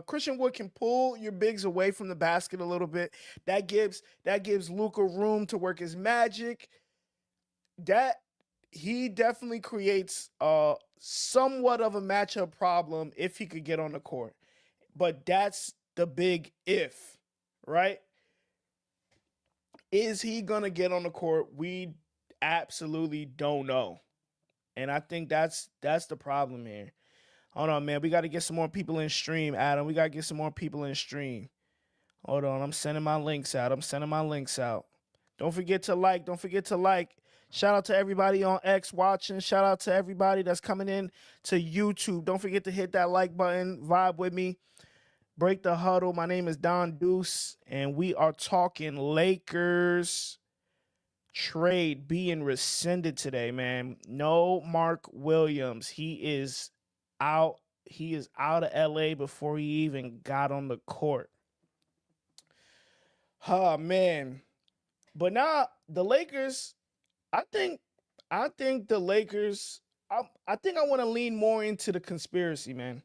Christian Wood can pull your bigs away from the basket a little bit. That gives Luka room to work his magic. That he definitely creates somewhat of a matchup problem if he could get on the court. But that's the big if, right? Is he gonna get on the court? We absolutely don't know. And I think that's the problem here. Hold on, man. We got to get some more people in stream, Adam. We got to get some more people in stream. Hold on. I'm sending my links out. Don't forget to like. Shout out to everybody on X watching. Shout out to everybody that's coming in to YouTube. Don't forget to hit that like button. Vibe with me. Break the Huddle. My name is Don Deuce, and we are talking Lakers trade being rescinded today, man. No Mark Williams. He is out. He is out of LA before he even got on the court. Oh, man. But now the Lakers, I think the Lakers, I think I want to lean more into the conspiracy, man.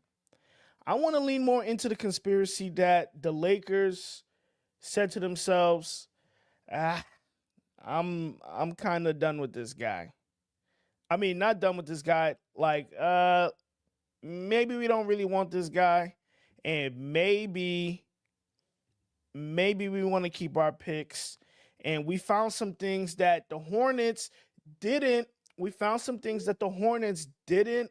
I want to lean more into the conspiracy that the Lakers said to themselves, I'm kind of done with this guy. I mean, not done with this guy. Like, maybe we don't really want this guy, and maybe we want to keep our picks. And we found some things that the Hornets didn't. We found some things that the Hornets didn't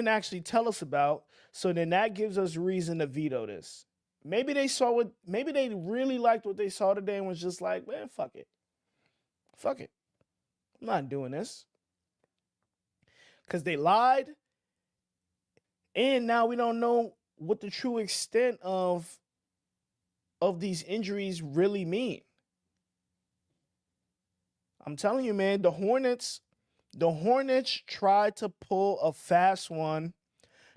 actually tell us about. So then that gives us reason to veto this. Maybe they really liked what they saw today and was just like, man, fuck it. I'm not doing this. Because they lied. And now we don't know what the true extent of these injuries really mean. I'm telling you, man, the Hornets tried to pull a fast one.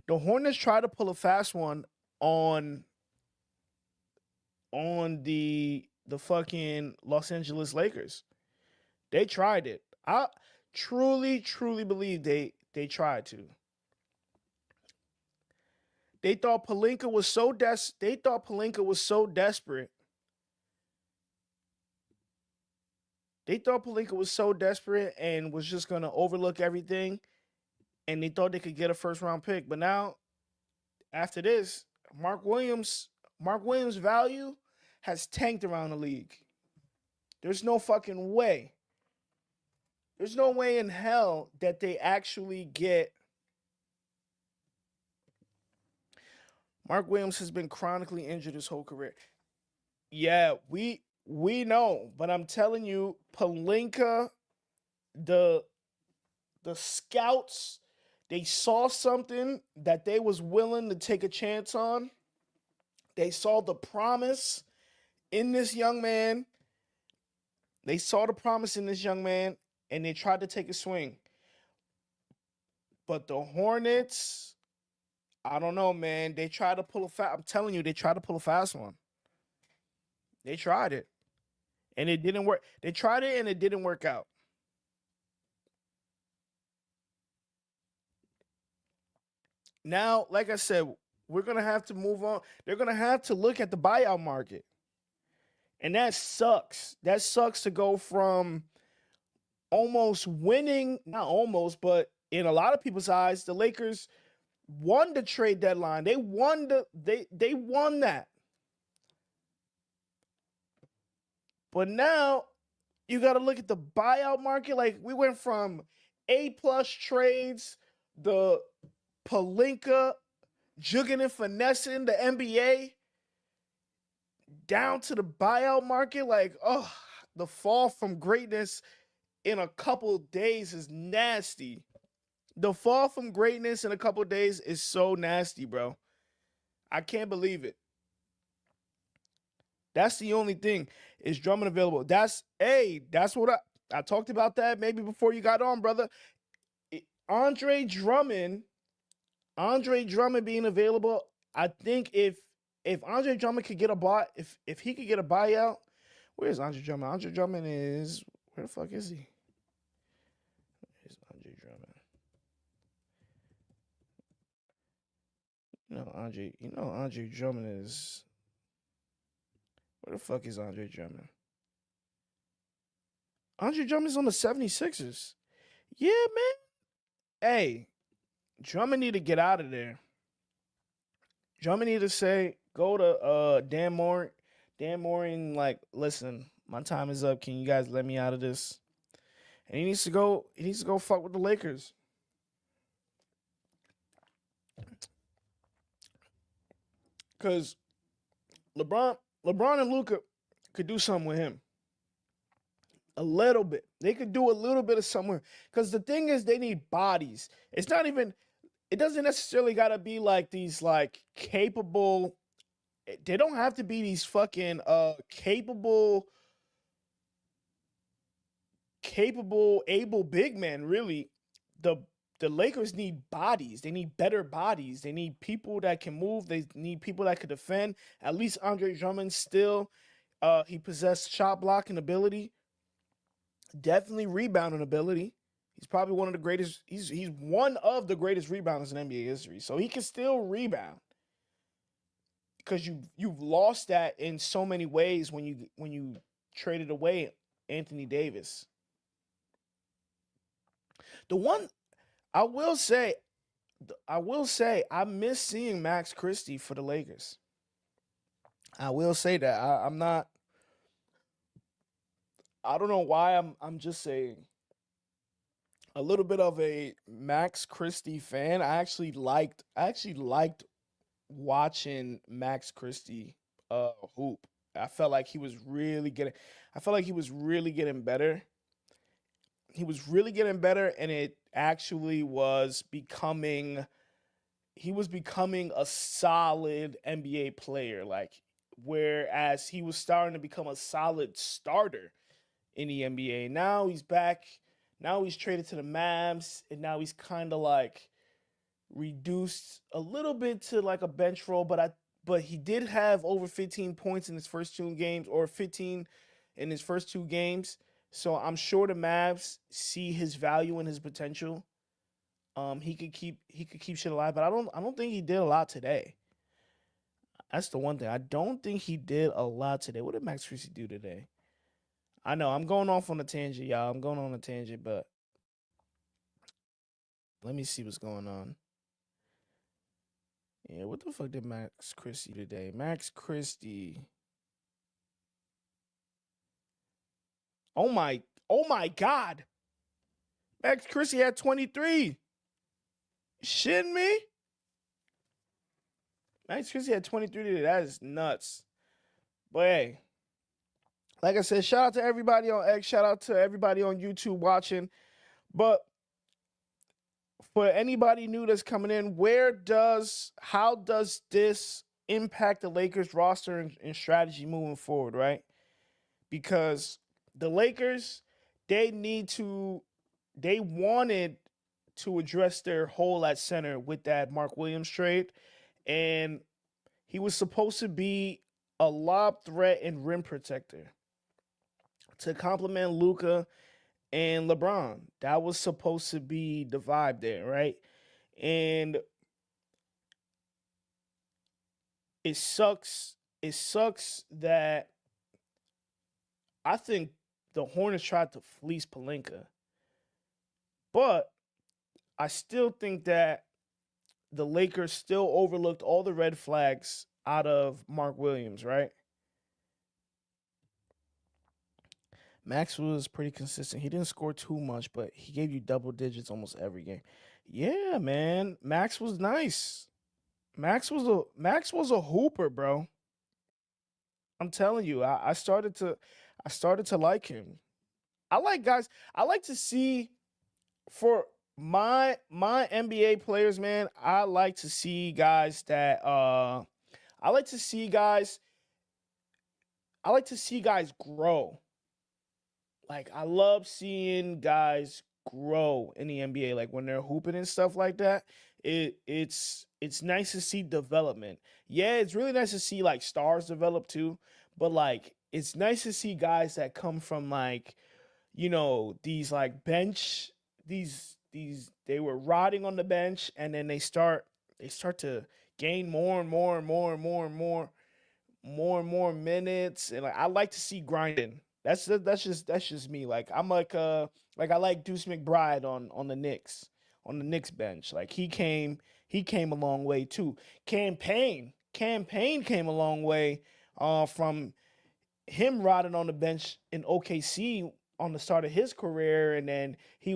The Hornets tried to pull a fast one on the fucking Los Angeles Lakers. They tried it. I truly believe they tried to. They thought Pelinka was so desperate. They thought Pelinka was so desperate and was just going to overlook everything, and they thought they could get a first-round pick. But now, after this, Mark Williams' value has tanked around the league. There's no fucking way. There's no way in hell that they actually get. Mark Williams has been chronically injured his whole career. Yeah, we know, but I'm telling you, Pelinka, the scouts, they saw something that they was willing to take a chance on. They saw the promise in this young man. And they tried to take a swing. But the Hornets, I don't know, man. They tried to pull I'm telling you, they tried to pull a fast one. They tried it. And it didn't work. They tried it and it didn't work out. Now, like I said, we're going to have to move on. They're going to have to look at the buyout market. And that sucks. That sucks to go from almost winning, not almost, but in a lot of people's eyes, the Lakers won the trade deadline. They won that. But now you got to look at the buyout market. Like, we went from A+ trades, the Pelinka jugging and finessing the NBA, down to the buyout market. Like, oh, the fall from greatness in a couple days is nasty. The fall from greatness in a couple days is so nasty, bro. I can't believe it. That's the only thing. Is Drummond available? That's what I talked about that maybe before you got on, brother. Andre Drummond being available, I think if Andre Drummond could get if he could get a buyout, where's Andre Drummond? Andre Drummond is, where the fuck is he? Where's Andre Drummond? Andre Drummond is, where the fuck is Andre Drummond? Andre Drummond's on the 76ers. Yeah, man. Hey, Drummond need to get out of there. Drummond need to go to Dan Dan Morin, like, listen, my time is up. Can you guys let me out of this? And he needs to go fuck with the Lakers. Cause LeBron and Luka could do something with him. A little bit. They could do a little bit of somewhere. Because the thing is, they need bodies. It's not even, it doesn't necessarily gotta be like these like capable. They don't have to be these fucking capable, able big men, really. The Lakers need bodies. They need better bodies. They need people that can move. They need people that can defend. At least Andre Drummond still, he possessed shot blocking ability. Definitely rebounding ability. He's probably one of the greatest. He's one of the greatest rebounders in NBA history. So he can still rebound. Because you've lost that in so many ways when you traded away Anthony Davis. The one I will say I miss seeing Max Christie for the Lakers. I will say that I don't know why I'm just saying a little bit of a Max Christie fan. I actually liked watching Max Christie hoop. I felt like he was really getting better. He was really getting better, and it actually was becoming a solid NBA player, like, whereas he was starting to become a solid starter in the NBA. Now he's back. Now he's traded to the Mavs, and now he's kind of like reduced a little bit to like a bench role, but he did have over 15 points in his first 2 games, or 15 in his first 2 games. So I'm sure the Mavs see his value and his potential. He could keep shit alive, but I don't think he did a lot today. That's the one thing. I don't think he did a lot today. What did Max Christie do today? I know I'm going off on a tangent, y'all. I'm going on a tangent, but let me see what's going on. Yeah, what the fuck did Max Christie do today? Max Christie. Oh my God. Max Christie had 23. Shitting me? Max Christie had 23 today. That is nuts. But hey, like I said, shout out to everybody on X. Shout out to everybody on YouTube watching. But for anybody new that's coming in, how does this impact the Lakers roster and strategy moving forward, right? Because the Lakers, they wanted to address their hole at center with that Mark Williams trade. And he was supposed to be a lob threat and rim protector to complement Luka and LeBron. That was supposed to be the vibe there, right? And it sucks that I think the Hornets tried to fleece Pelinka. But I still think that the Lakers still overlooked all the red flags out of Mark Williams, right? Max was pretty consistent. He didn't score too much, but he gave you double digits almost every game. Yeah, man. Max was nice. Max was a hooper, bro. I'm telling you, I started to like him. I like to see, for my NBA players, man, I like to see guys grow. Like, I love seeing guys grow in the NBA. Like, when they're hooping and stuff like that, it's nice to see development. Yeah, it's really nice to see like stars develop too, but like it's nice to see guys that come from like, these like bench, they were rotting on the bench, and then they start to gain more and more and more and more and more minutes, and like I like to see grinding. That's just me. Like I'm like I like Deuce McBride on the Knicks bench. Like he came a long way too. Campaign came a long way from him rotting on the bench in OKC on the start of his career, and then he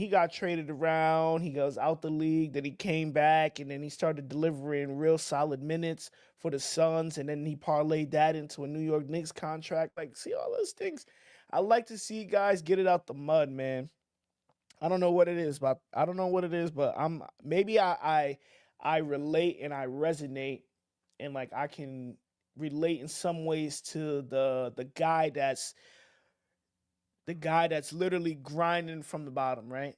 got traded around. He goes out the league. Then he came back, and then he started delivering real solid minutes for the Suns, and then he parlayed that into a New York Knicks contract. Like, see all those things. I like to see guys get it out the mud, man. I don't know what it is, but I'm maybe I relate and I resonate, and like I can relate in some ways to the guy that's literally grinding from the bottom, right?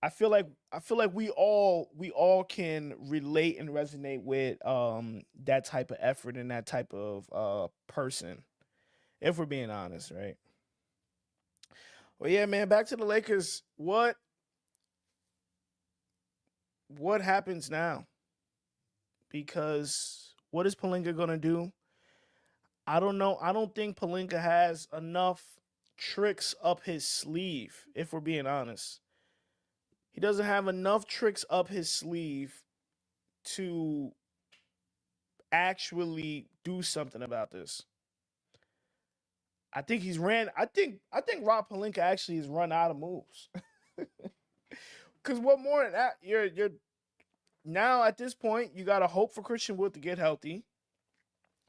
I feel like we all can relate and resonate with that type of effort and that type of person, if we're being honest, right? Well, yeah, man, back to the Lakers. What happens now? Because what is Pelinka gonna do? I don't know. I don't think Pelinka has enough tricks up his sleeve, if we're being honest. He doesn't have enough tricks up his sleeve to actually do something about this. I think I think Rob Pelinka actually has run out of moves. Because what more than that, you're now at this point, you gotta hope for Christian Wood to get healthy.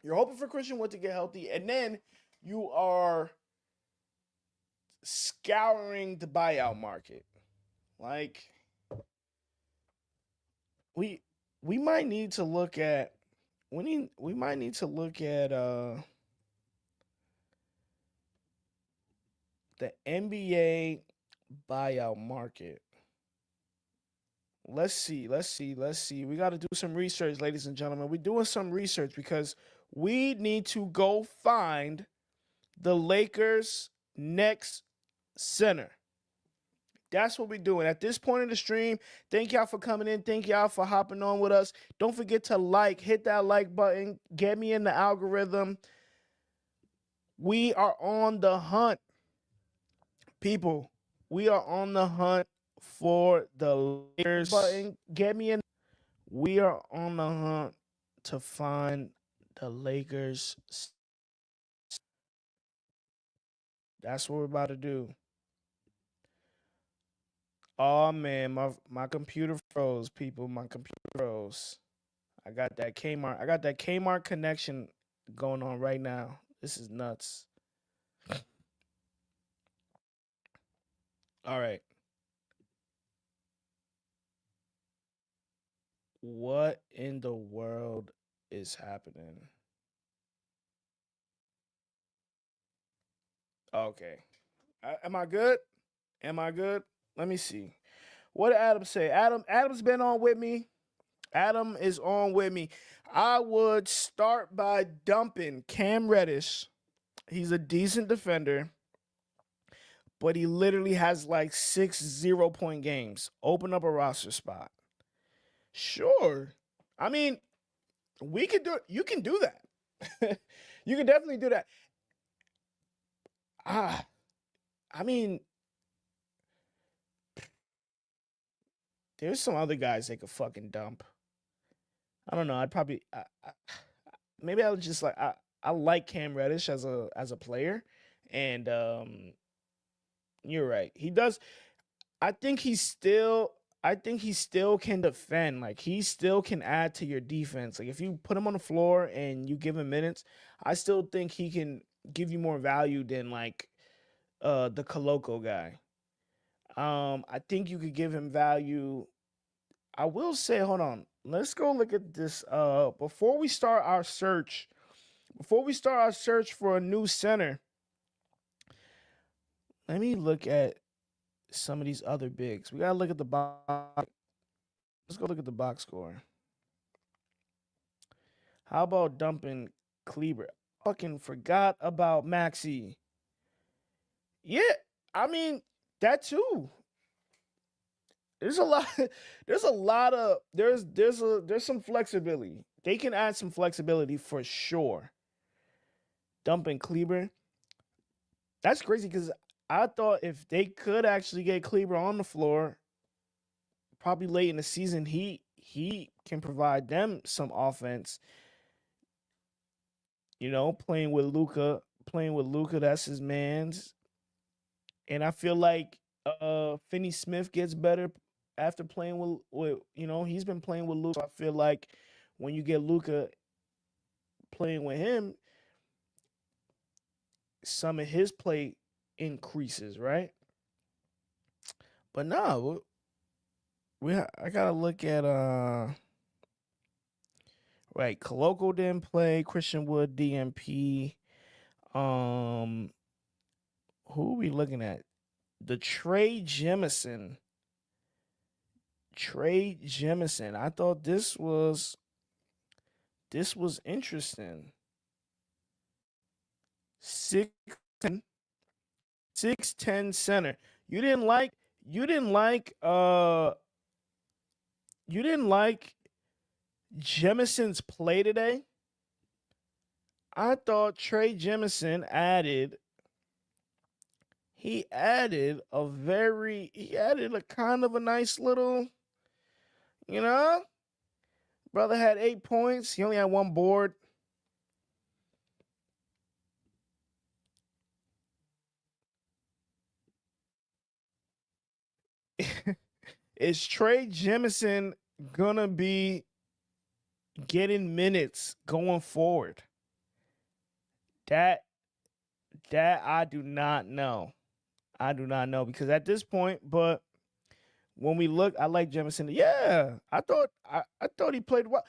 You're hoping for Christian Wood to get healthy, and then you are scouring the buyout market. Like, we might need to look at the NBA buyout market. Let's see. We got to do some research, ladies and gentlemen. We're doing some research because we need to go find the Lakers' next center. That's what we're doing. At this point in the stream, thank y'all for coming in. Thank y'all for hopping on with us. Don't forget to hit that like button. Get me in the algorithm. We are on the hunt, people. We are on the hunt for the Lakers button. Get me in. We are on the hunt to find the Lakers. That's what we're about to do. Oh man, my computer froze, people. My computer froze. I got that Kmart connection going on right now. This is nuts. All right. What in the world is happening? Okay. Am I good? Let me see. What did Adam say? Adam's been on with me. Adam is on with me. I would start by dumping Cam Reddish. He's a decent defender, but he literally has like 6 0-point games. Open up a roster spot. Sure. I mean, we can do it. You can do that. You can definitely do that. I mean, there's some other guys they could fucking dump. I don't know. I'd probably maybe I would just I like Cam Reddish as a player, and you're right. He does. I think he still can defend. Like, he still can add to your defense. Like, if you put him on the floor and you give him minutes, I still think he can give you more value than like the Koloko guy. I think you could give him value. I will say, hold on. Let's go look at this. Before we start our search for a new center, let me look at some of these other bigs. We gotta look at the box. Let's go look at the box score. How about dumping Kleber? Fucking forgot about Maxey. Yeah, I mean that too. There's some flexibility. They can add some flexibility for sure. Dumping Kleber. That's crazy because I thought if they could actually get Kleber on the floor, probably late in the season, he can provide them some offense. playing with Luka, that's his man's. And I feel like Finney Smith gets better after playing with he's been playing with Luka. I feel like when you get Luka playing with him, some of his play increases, right? But no, I gotta look at right. Koloko didn't play. Christian Wood, DMP. Who are we looking at? The Trey Jemison. I thought this was interesting. 6'10", 6'10" center. You didn't like Jemison's play today? I thought Trey Jemison added a kind of a nice little, brother had 8 points. He only had 1 board. Is Trey Jemison gonna be getting minutes going forward? That I do not know. Because at this point, but when we look, I like Jemison. Yeah, I thought he played well.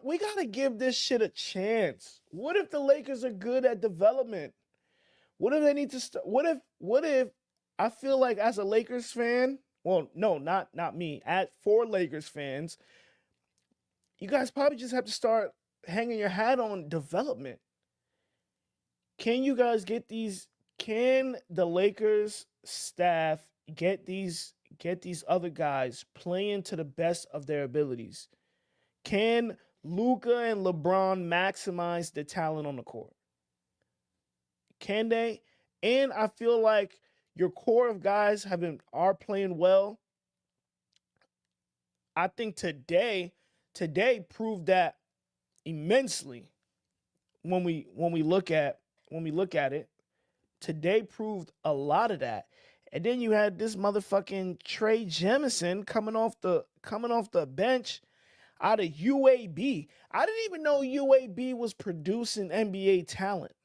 We gotta give this shit a chance. What if the Lakers are good at development? What if they need to start? What if I feel like as a Lakers fan, well, no, not me. For Lakers fans, you guys probably just have to start hanging your hat on development. Can you guys get these? Can the Lakers staff get these other guys playing to the best of their abilities? Can Luka and LeBron maximize the talent on the court? Can they? And I feel like your core of guys are playing well. I think today proved that immensely. When we look at it, today proved a lot of that. And then you had this motherfucking Trey Jemison coming off the bench out of UAB. I didn't even know UAB was producing NBA talent.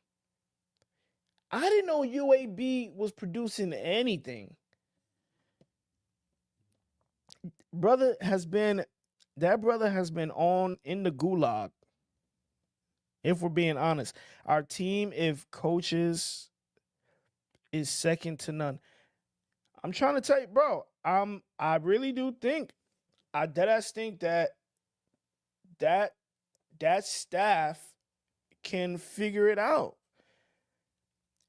I didn't know UAB was producing anything. That brother has been on in the gulag. If we're being honest, our team, if coaches, is second to none. I'm trying to tell you, bro. I really do think, I deadass think that staff can figure it out.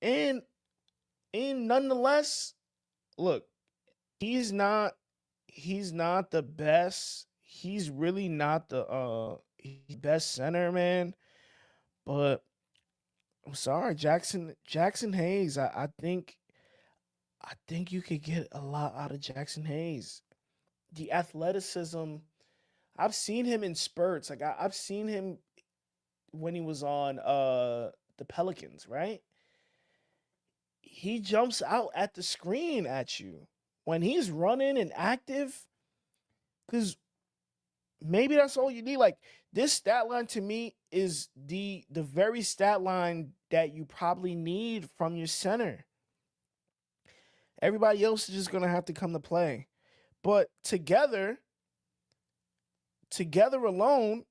And nonetheless, look, he's not the best. He's really not the best center, man. But I'm sorry, Jackson Hayes. I think you could get a lot out of Jackson Hayes. The athleticism, I've seen him in spurts. Like I've seen him when he was on the Pelicans, right? He jumps out at the screen at you when he's running and active, because maybe that's all you need. Like, this stat line to me is the very stat line that you probably need from your center. Everybody else is just gonna have to come to play. But together alone,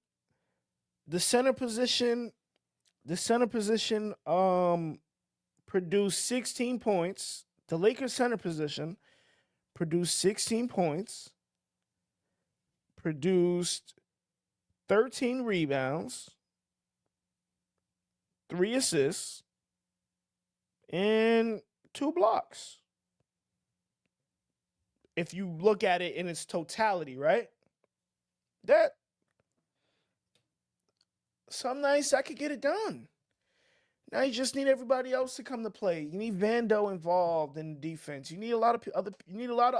the center position produced 16 points. The Lakers center position produced 16 points, produced 13 rebounds, 3 assists, and 2 blocks. If you look at it in its totality, right? That some nights I could get it done. Now you just need everybody else to come to play. You need Vando involved in the defense. You need a lot of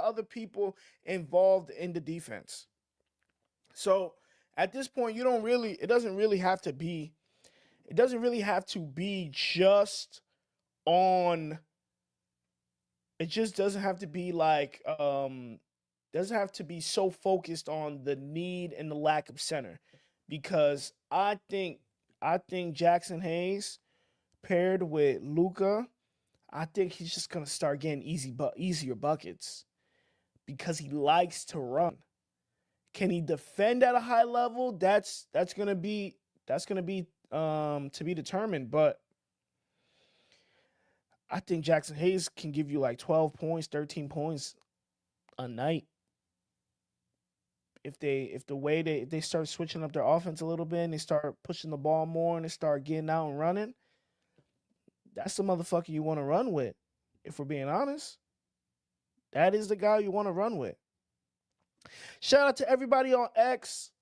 other people involved in the defense. So at this point, it doesn't really have to be It doesn't really have to be just on. It just doesn't have to be like doesn't have to be so focused on the need and the lack of center, because I think Jackson Hayes paired with Luka, I think he's just gonna start getting easier buckets because he likes to run. Can he defend at a high level? That's gonna be to be determined. But I think Jackson Hayes can give you like 12 points, 13 points a night. If the way they start switching up their offense a little bit and they start pushing the ball more and they start getting out and running, that's the motherfucker you want to run with. If we're being honest, that is the guy you want to run with. Shout out to everybody on X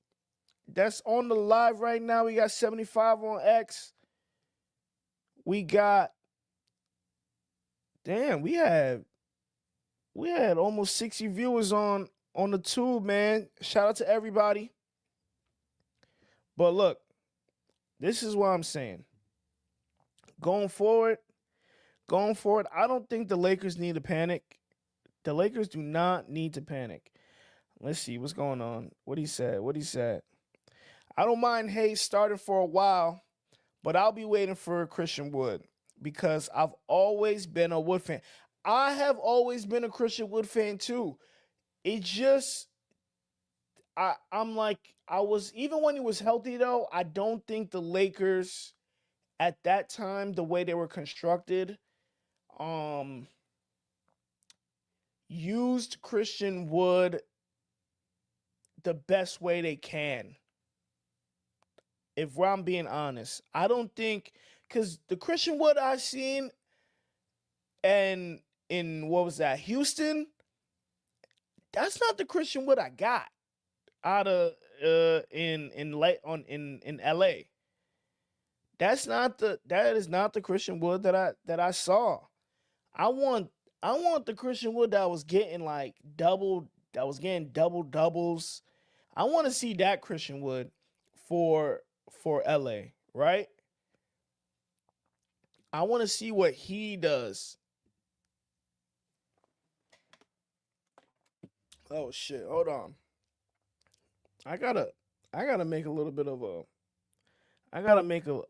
that's on the live right now. We got 75 on X. We got, damn, we had almost 60 viewers on the tube, man. Shout out to everybody. But look, this is what I'm saying. Going forward, I don't think the Lakers need to panic. The Lakers do not need to panic. Let's see what's going on. What he said. I don't mind Hayes starting for a while, but I'll be waiting for Christian Wood because I've always been a Wood fan. I have always been a Christian Wood fan too. It just, I'm like, I was, even when he was healthy though, I don't think the Lakers at that time, the way they were constructed, used Christian Wood the best way they can. If I'm being honest, I don't think, because the Christian Wood I've seen and in what was that, Houston, that's not the Christian Wood I got out of in LA. That is not the Christian Wood that I saw. I want the Christian Wood that was getting double doubles. I want to see that Christian Wood for LA, right? I want to see what he does. Oh shit, hold on. I gotta make a little bit of a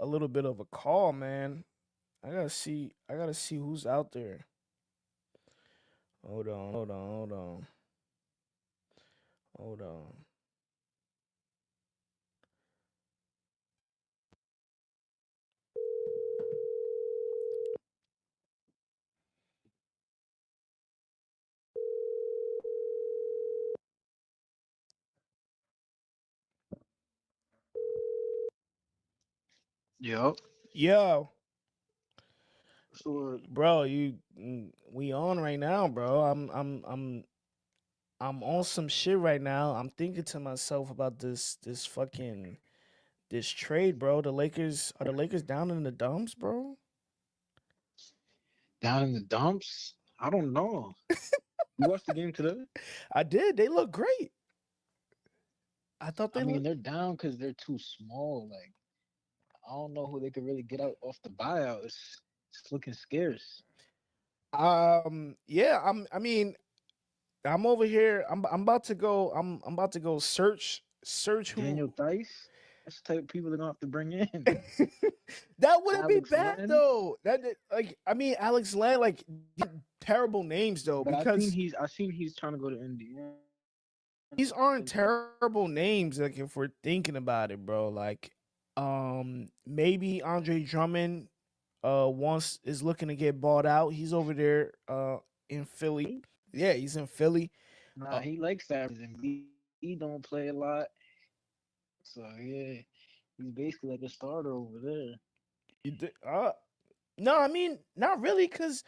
little bit of a call, man. I gotta see who's out there. Hold on. Yo. Yo, So bro, we on right now, bro. I'm on some shit right now. I'm thinking to myself about this trade, bro. Are the Lakers down in the dumps, bro? down in the dumps? I don't know. You watched the game today? I did. They look great. I thought I they mean, looked. they're down because they're too small. Like, I don't know who they could really get out off the buyout. It's looking scarce. Yeah. I mean, I'm over here. I'm about to go. I'm about to go search who. Daniel Dice? That's the type of people they're gonna have to bring in. That wouldn't be Alex bad Len? though. I mean, Alex Len, terrible names though, But because I seen he's trying to go to Indiana. these aren't terrible names. Like, if we're thinking about it, bro. Like, maybe Andre Drummond is looking to get bought out. He's over there in Philly. Yeah, he's in Philly. Nah, he likes that. And he don't play a lot. So yeah, he's basically like a starter over there. No, I mean, not really, because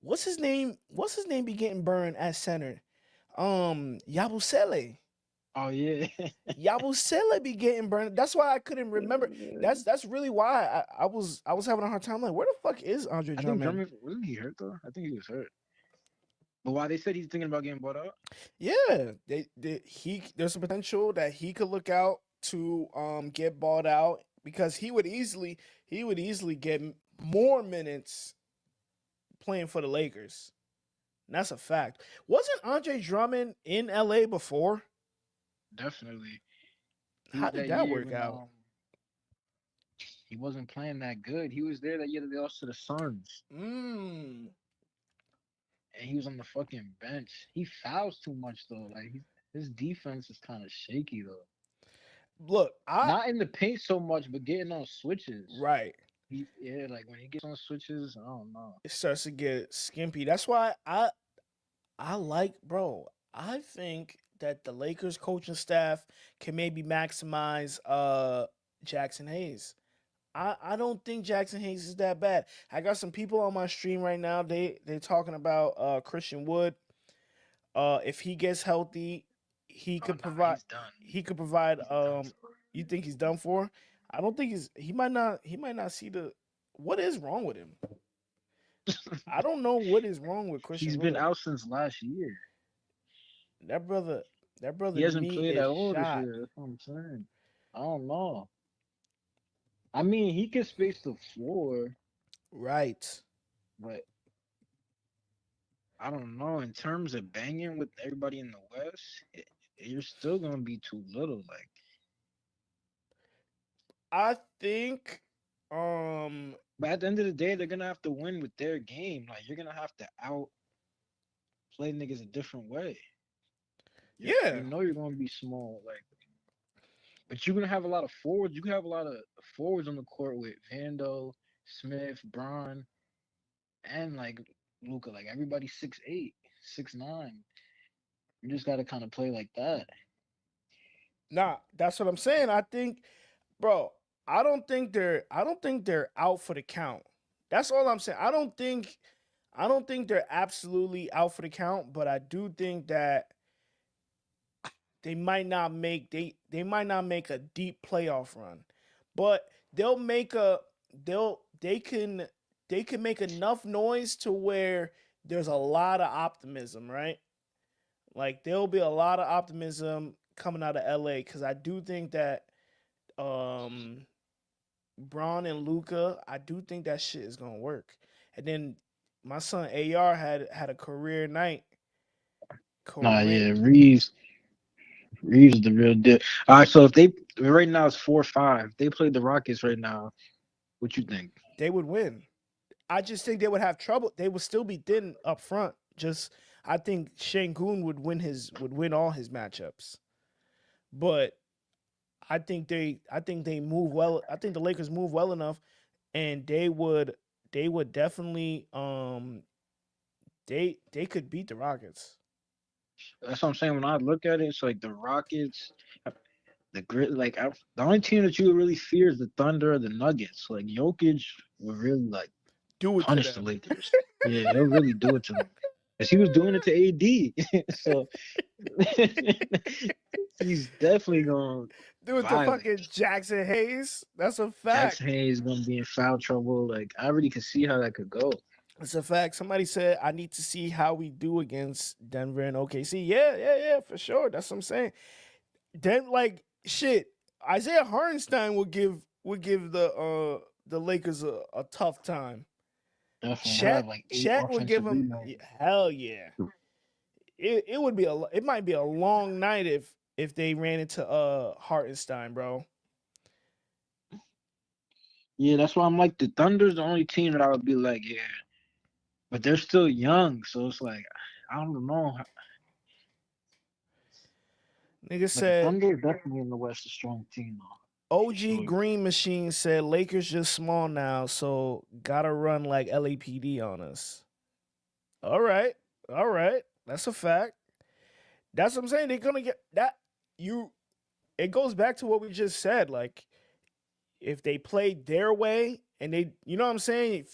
what's his name? What's his name be getting burned at center? Yabusele. Oh yeah. Yabusele be getting burned. That's why I couldn't remember. That's really why I was having a hard time. Like, where the fuck is Andre I think Drummond? Drummond, wasn't he hurt though? I think he was hurt. But why they said he's thinking about getting bought out? Yeah, there's a potential that he could look out to get bought out, because he would easily get more minutes playing for the Lakers. And that's a fact. Wasn't Andre Drummond in LA before? Definitely. How did that work out? He wasn't playing that good. He was there that year that they lost to the Suns. Mm. And he was on the fucking bench. He fouls too much though. Like his defense is kind of shaky though. Look, not in the paint so much, but getting on switches. Right. Like when he gets on switches, I don't know. It starts to get skimpy. That's why I like, bro. I think that the Lakers coaching staff can maybe maximize Jackson Hayes. I don't think Jackson Hayes is that bad. I got some people on my stream right now. They're talking about Christian Wood. If he gets healthy, he could provide. He could provide. You think he's done for? I don't think he might not see the. What is wrong with him? I don't know what is wrong with Christian. He's been out since last year. That brother. He hasn't played at all this year. That's what I'm saying. I don't know. I mean, he can space the floor. Right. But I don't know. In terms of banging with everybody in the West, you're still going to be too little. Like, I think. But at the end of the day, they're going to have to win with their game. Like, you're going to have to play niggas a different way. Yeah. You know you're going to be small. Like, but you're going to have a lot of forwards. You can have a lot of forwards on the court with Vando, Smith, Braun, and, like, Luka. Like, everybody's 6'8", 6'9". You just got to kind of play like that. Nah, that's what I'm saying. I think, bro, I don't think they're out for the count. That's all I'm saying. I don't think they're absolutely out for the count, but I do think that they might not make a deep playoff run, but they can make enough noise to where there's a lot of optimism, right? Like there'll be a lot of optimism coming out of LA because I do think that Braun and Luka, I do think that shit is gonna work. And then my son AR had a career night. Reeves is the real deal. All right, so if right now it's 4-5. They play the Rockets right now. What you think? They would win. I just think they would have trouble. They would still be thin up front. I think Şengün would win all his matchups. But I think they move well. I think the Lakers move well enough, and they would definitely they could beat the Rockets. That's what I'm saying. When I look at it, it's like the Rockets, the only team that you would really fear is the Thunder or the Nuggets. Like Jokic would really punish the Lakers. Yeah, he'll really do it to them. Because he was doing it to AD. So he's definitely going to do it to fucking Jackson Hayes. That's a fact. Jackson Hayes is going to be in foul trouble. Like, I already can see how that could go. It's a fact. Somebody said, I need to see how we do against Denver and OKC. Yeah, for sure. That's what I'm saying. Then, like, shit, Isaiah Hartenstein would give the Lakers a tough time. Chet would give him hell yeah. It might be a long night if they ran into Hartenstein, bro. Yeah, that's why I'm like the Thunder's the only team that I would be like, yeah. But they're still young, so it's like I don't know. Nigga said Thunder definitely in the West a strong team though. OG Green Machine said Lakers just small now, so gotta run like LAPD on us. All right. That's a fact. That's what I'm saying. They're gonna get that. It goes back to what we just said. Like, if they play their way and they, you know what I'm saying?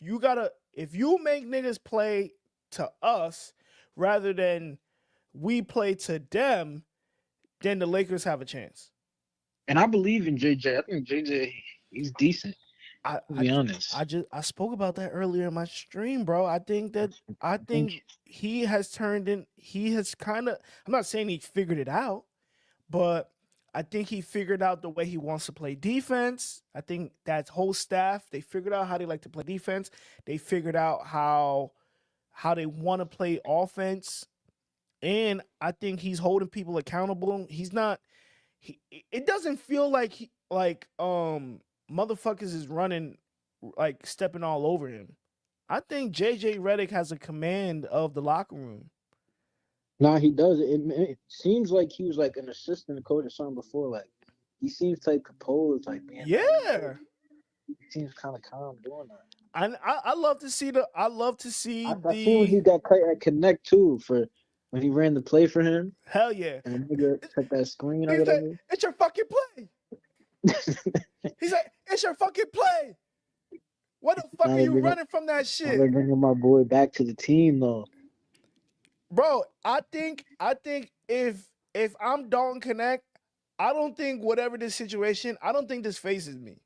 If you make niggas play to us rather than we play to them, then the Lakers have a chance. And I believe in JJ. I think JJ, he's decent. To be honest. I spoke about that earlier in my stream, bro. I think he has kind of, I'm not saying he figured it out, but I think he figured out the way he wants to play defense. I think that whole staff, they figured out how they like to play defense. They figured out how they want to play offense. And I think he's holding people accountable. He's not it doesn't feel like motherfuckers is running, like stepping all over him. I think JJ Redick has a command of the locker room. Nah, he does. It seems like he was like an assistant coach or something before. Like he seems like composed, like man. Yeah. He seems kind of calm doing that. I love to see I seen when he got at Connect too for when he ran the play for him. Hell yeah. And the nigga took that screen or He's whatever. like, it's your fucking play. He's like, it's your fucking play. What the fuck are you running from that shit? They're bringing my boy back to the team though. Bro, I think if I'm Dalton Connect, I don't think whatever this situation, I don't think this phases me.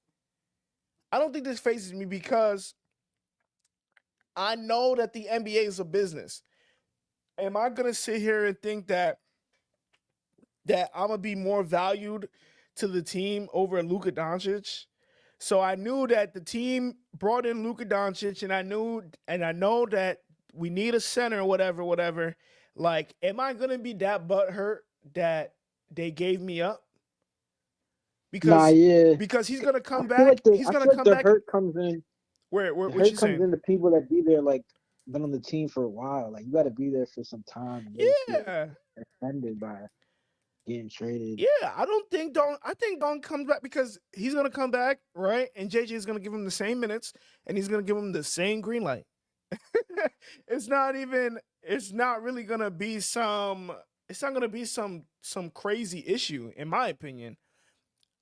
I don't think this phases me because I know that the NBA is a business. Am I gonna sit here and think that I'm gonna be more valued to the team over Luka Doncic? So I knew that the team brought in Luka Doncic, and I know that we need a center or whatever. Like, am I gonna be that butthurt that they gave me up? Because he's gonna come back. He's gonna come back. The hurt comes in. Where what you saying? In the people that be there, like been on the team for a while. Like you got to be there for some time. Yeah. Offended by getting traded. Yeah, I think Don comes back because he's gonna come back, right? And JJ is gonna give him the same minutes, and he's gonna give him the same green light. It's not really gonna be some crazy issue, in my opinion.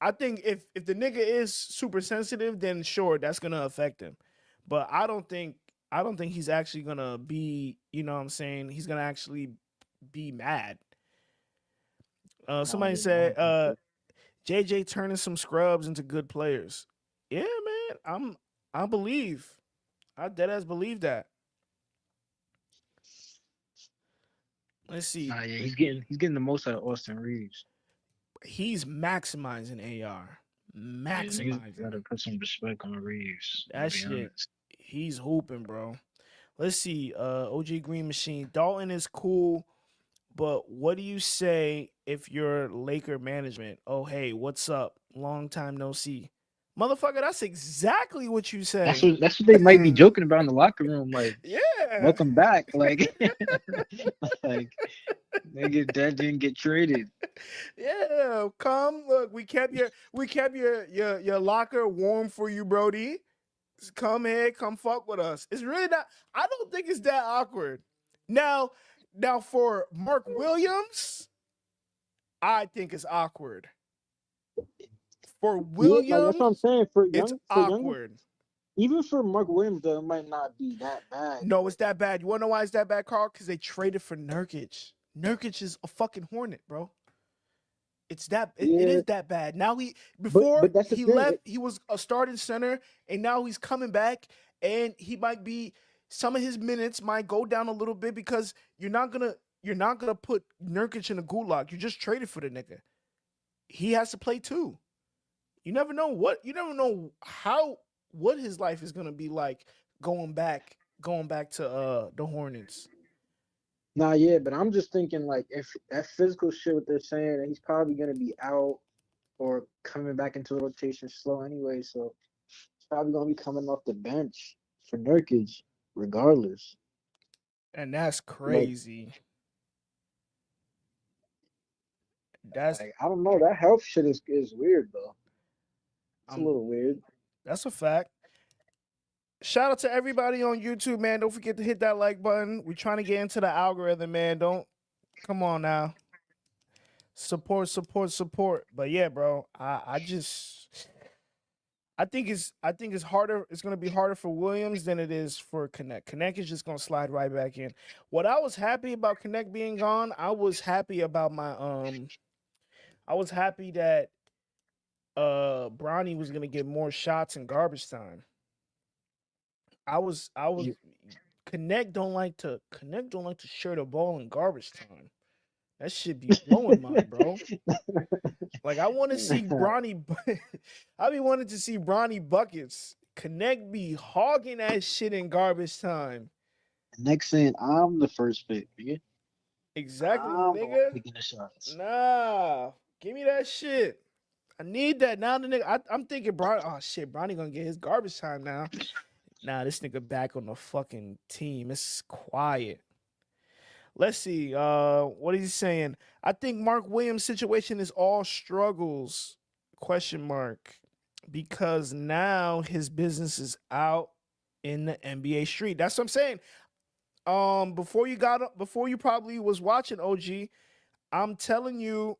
I think if the nigga is super sensitive, then sure, that's gonna affect him. But I don't think he's actually gonna be, you know what I'm saying, he's gonna actually be mad. Somebody said JJ turning some scrubs into good players. Yeah, man. I deadass believe that. Let's see. Yeah, he's getting the most out of Austin Reeves. He's maximizing AR. Maximizing. Yeah, gotta put some respect on Reeves. That shit. He's hooping, bro. Let's see. OG Green Machine. Dalton is cool, but what do you say if you're Laker management? Oh, hey, what's up? Long time no see. Motherfucker, that's exactly what you said. That's what they might be joking about in the locker room. Like, yeah, welcome back. Like, like, nigga, that didn't get traded. Yeah, come look. We kept your locker warm for you, Brody. Come here, come fuck with us. It's really not. I don't think it's that awkward. Now for Mark Williams, I think it's awkward. For Williams, yeah, that's what I'm saying. It's awkward. Even for Mark Williams, though, it might not be that bad. No, it's that bad. You want to know why it's that bad, Carl? Because they traded for Nurkic. Nurkic is a fucking Hornet, bro. It's that. It is that bad. Now he left, he was a starting center, and now he's coming back, and he might be. Some of his minutes might go down a little bit because you're not gonna put Nurkic in a gulag. You just traded for the nigga. He has to play too. You never know what his life is gonna be like going back to the Hornets. Nah, yeah, but I'm just thinking like if that physical shit, what they're saying, that he's probably gonna be out or coming back into the rotation slow anyway, so he's probably gonna be coming off the bench for Nurkic, regardless. And that's crazy. That's like, I don't know. That health shit is weird though. It's a little weird. That's a fact. Shout out to everybody on YouTube, man. Don't forget to hit that like button. We're trying to get into the algorithm, man. Come on now. Support. But yeah, bro, I think it's harder. It's gonna be harder for Williams than it is for Connect. Connect is just gonna slide right back in. What I was happy about Connect being gone, I was happy about I was happy that Bronny was gonna get more shots in garbage time. Connect don't like to share the ball in garbage time. That shit be blowing mine, bro. Like I want to see Bronny. I be wanting to see Bronny buckets. Connect be hogging that shit in garbage time. Next saying I'm the first pick, nigga. Exactly, I'm the one nigga. picking the shots. Nah, give me that shit. I need that now. The nigga, I'm thinking, Bronny. Oh shit, Bronny gonna get his garbage time now. Nah, this nigga back on the fucking team. It's quiet. Let's see. What is he saying? I think Mark Williams' situation is all struggles. Question mark. Because now his business is out in the NBA street. That's what I'm saying. Before you probably was watching OG, I'm telling you,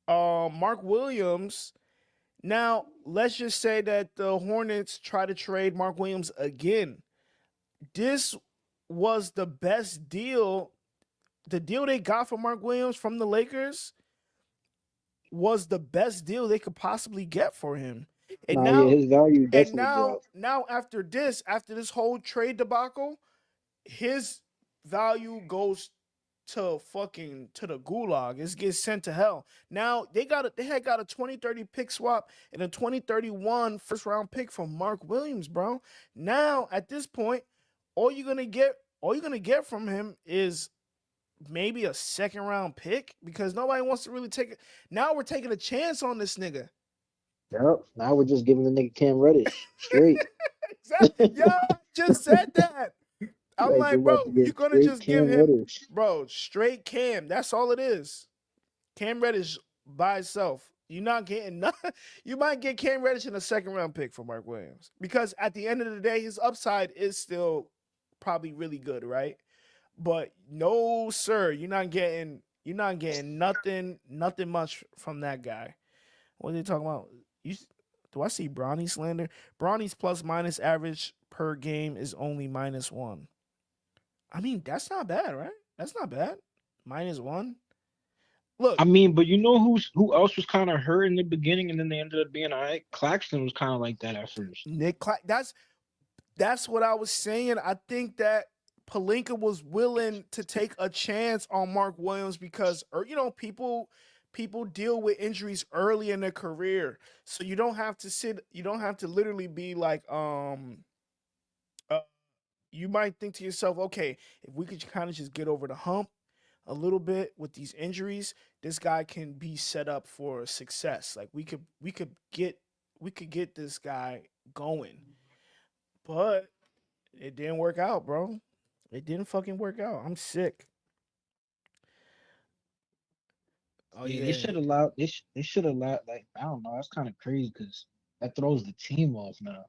Mark Williams. Now, let's just say that the Hornets try to trade Mark Williams again. This was the best deal. The deal they got for Mark Williams from the Lakers was the best deal they could possibly get for him. And Nah, yeah, his value and definitely now, dropped. now after this whole trade debacle, his value goes to the gulag. It gets sent to hell. Now they had got a 2030 pick swap and a 2031 first round pick from Mark Williams, bro. Now at this point, all you're gonna get from him is maybe a second round pick because nobody wants to really take it. Now we're taking a chance on this nigga. Yep. Now we're just giving the nigga Cam Reddish straight. Exactly. Yo, I just said that. I'm like, bro, you're gonna just give him, Reddish. bro, straight Cam. That's all it is. Cam Reddish by itself. You're not getting nothing. You might get Cam Reddish in a second round pick for Mark Williams because at the end of the day, his upside is still probably really good, right? But no, sir, you're not getting nothing much from that guy. What are they talking about? Do I see Bronny slander? Bronny's plus minus average per game is only -1. I mean, that's not bad, right? That's not bad. -1. Look, I mean, but you know who else was kind of hurt in the beginning, and then they ended up being all right. Claxton was kind of like that at first. That's what I was saying. I think that Pelinka was willing to take a chance on Mark Williams because, people deal with injuries early in their career, so you don't have to literally be like, you might think to yourself, okay, if we could kind of just get over the hump a little bit with these injuries, this guy can be set up for success. Like we could get this guy going, but it didn't work out, bro. It didn't fucking work out. I'm sick. Oh Yeah, yeah. they should allow. They should allow. Like, I don't know. That's kind of crazy because that throws the team off now.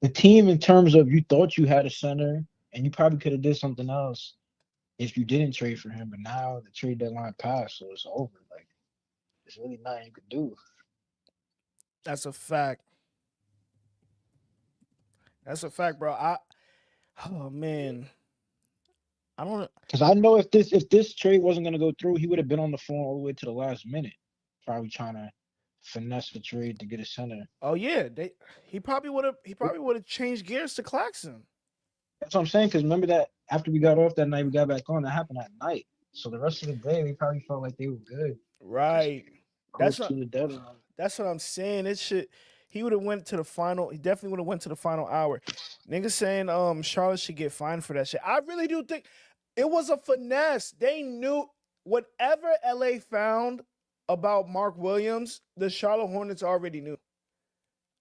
The team, in terms of you thought you had a center and you probably could have did something else if you didn't trade for him, but now the trade deadline passed, so it's over. Like, there's really nothing you could do. That's a fact. That's a fact, bro. Oh man. I don't. Because I know if this trade wasn't gonna go through, he would have been on the phone all the way to the last minute, probably trying to finesse the trade to get a center. Oh yeah, he probably would have changed gears to Claxton. That's what I'm saying. Because remember that after we got off that night, we got back on. That happened at night. So the rest of the day, we probably felt like they were good. Right. That's what the deadline. That's what I'm saying. He would have went to the final. He definitely would have went to the final hour. Niggas saying Charlotte should get fined for that shit. I really do think it was a finesse. They knew whatever LA found about Mark Williams, the Charlotte Hornets already knew.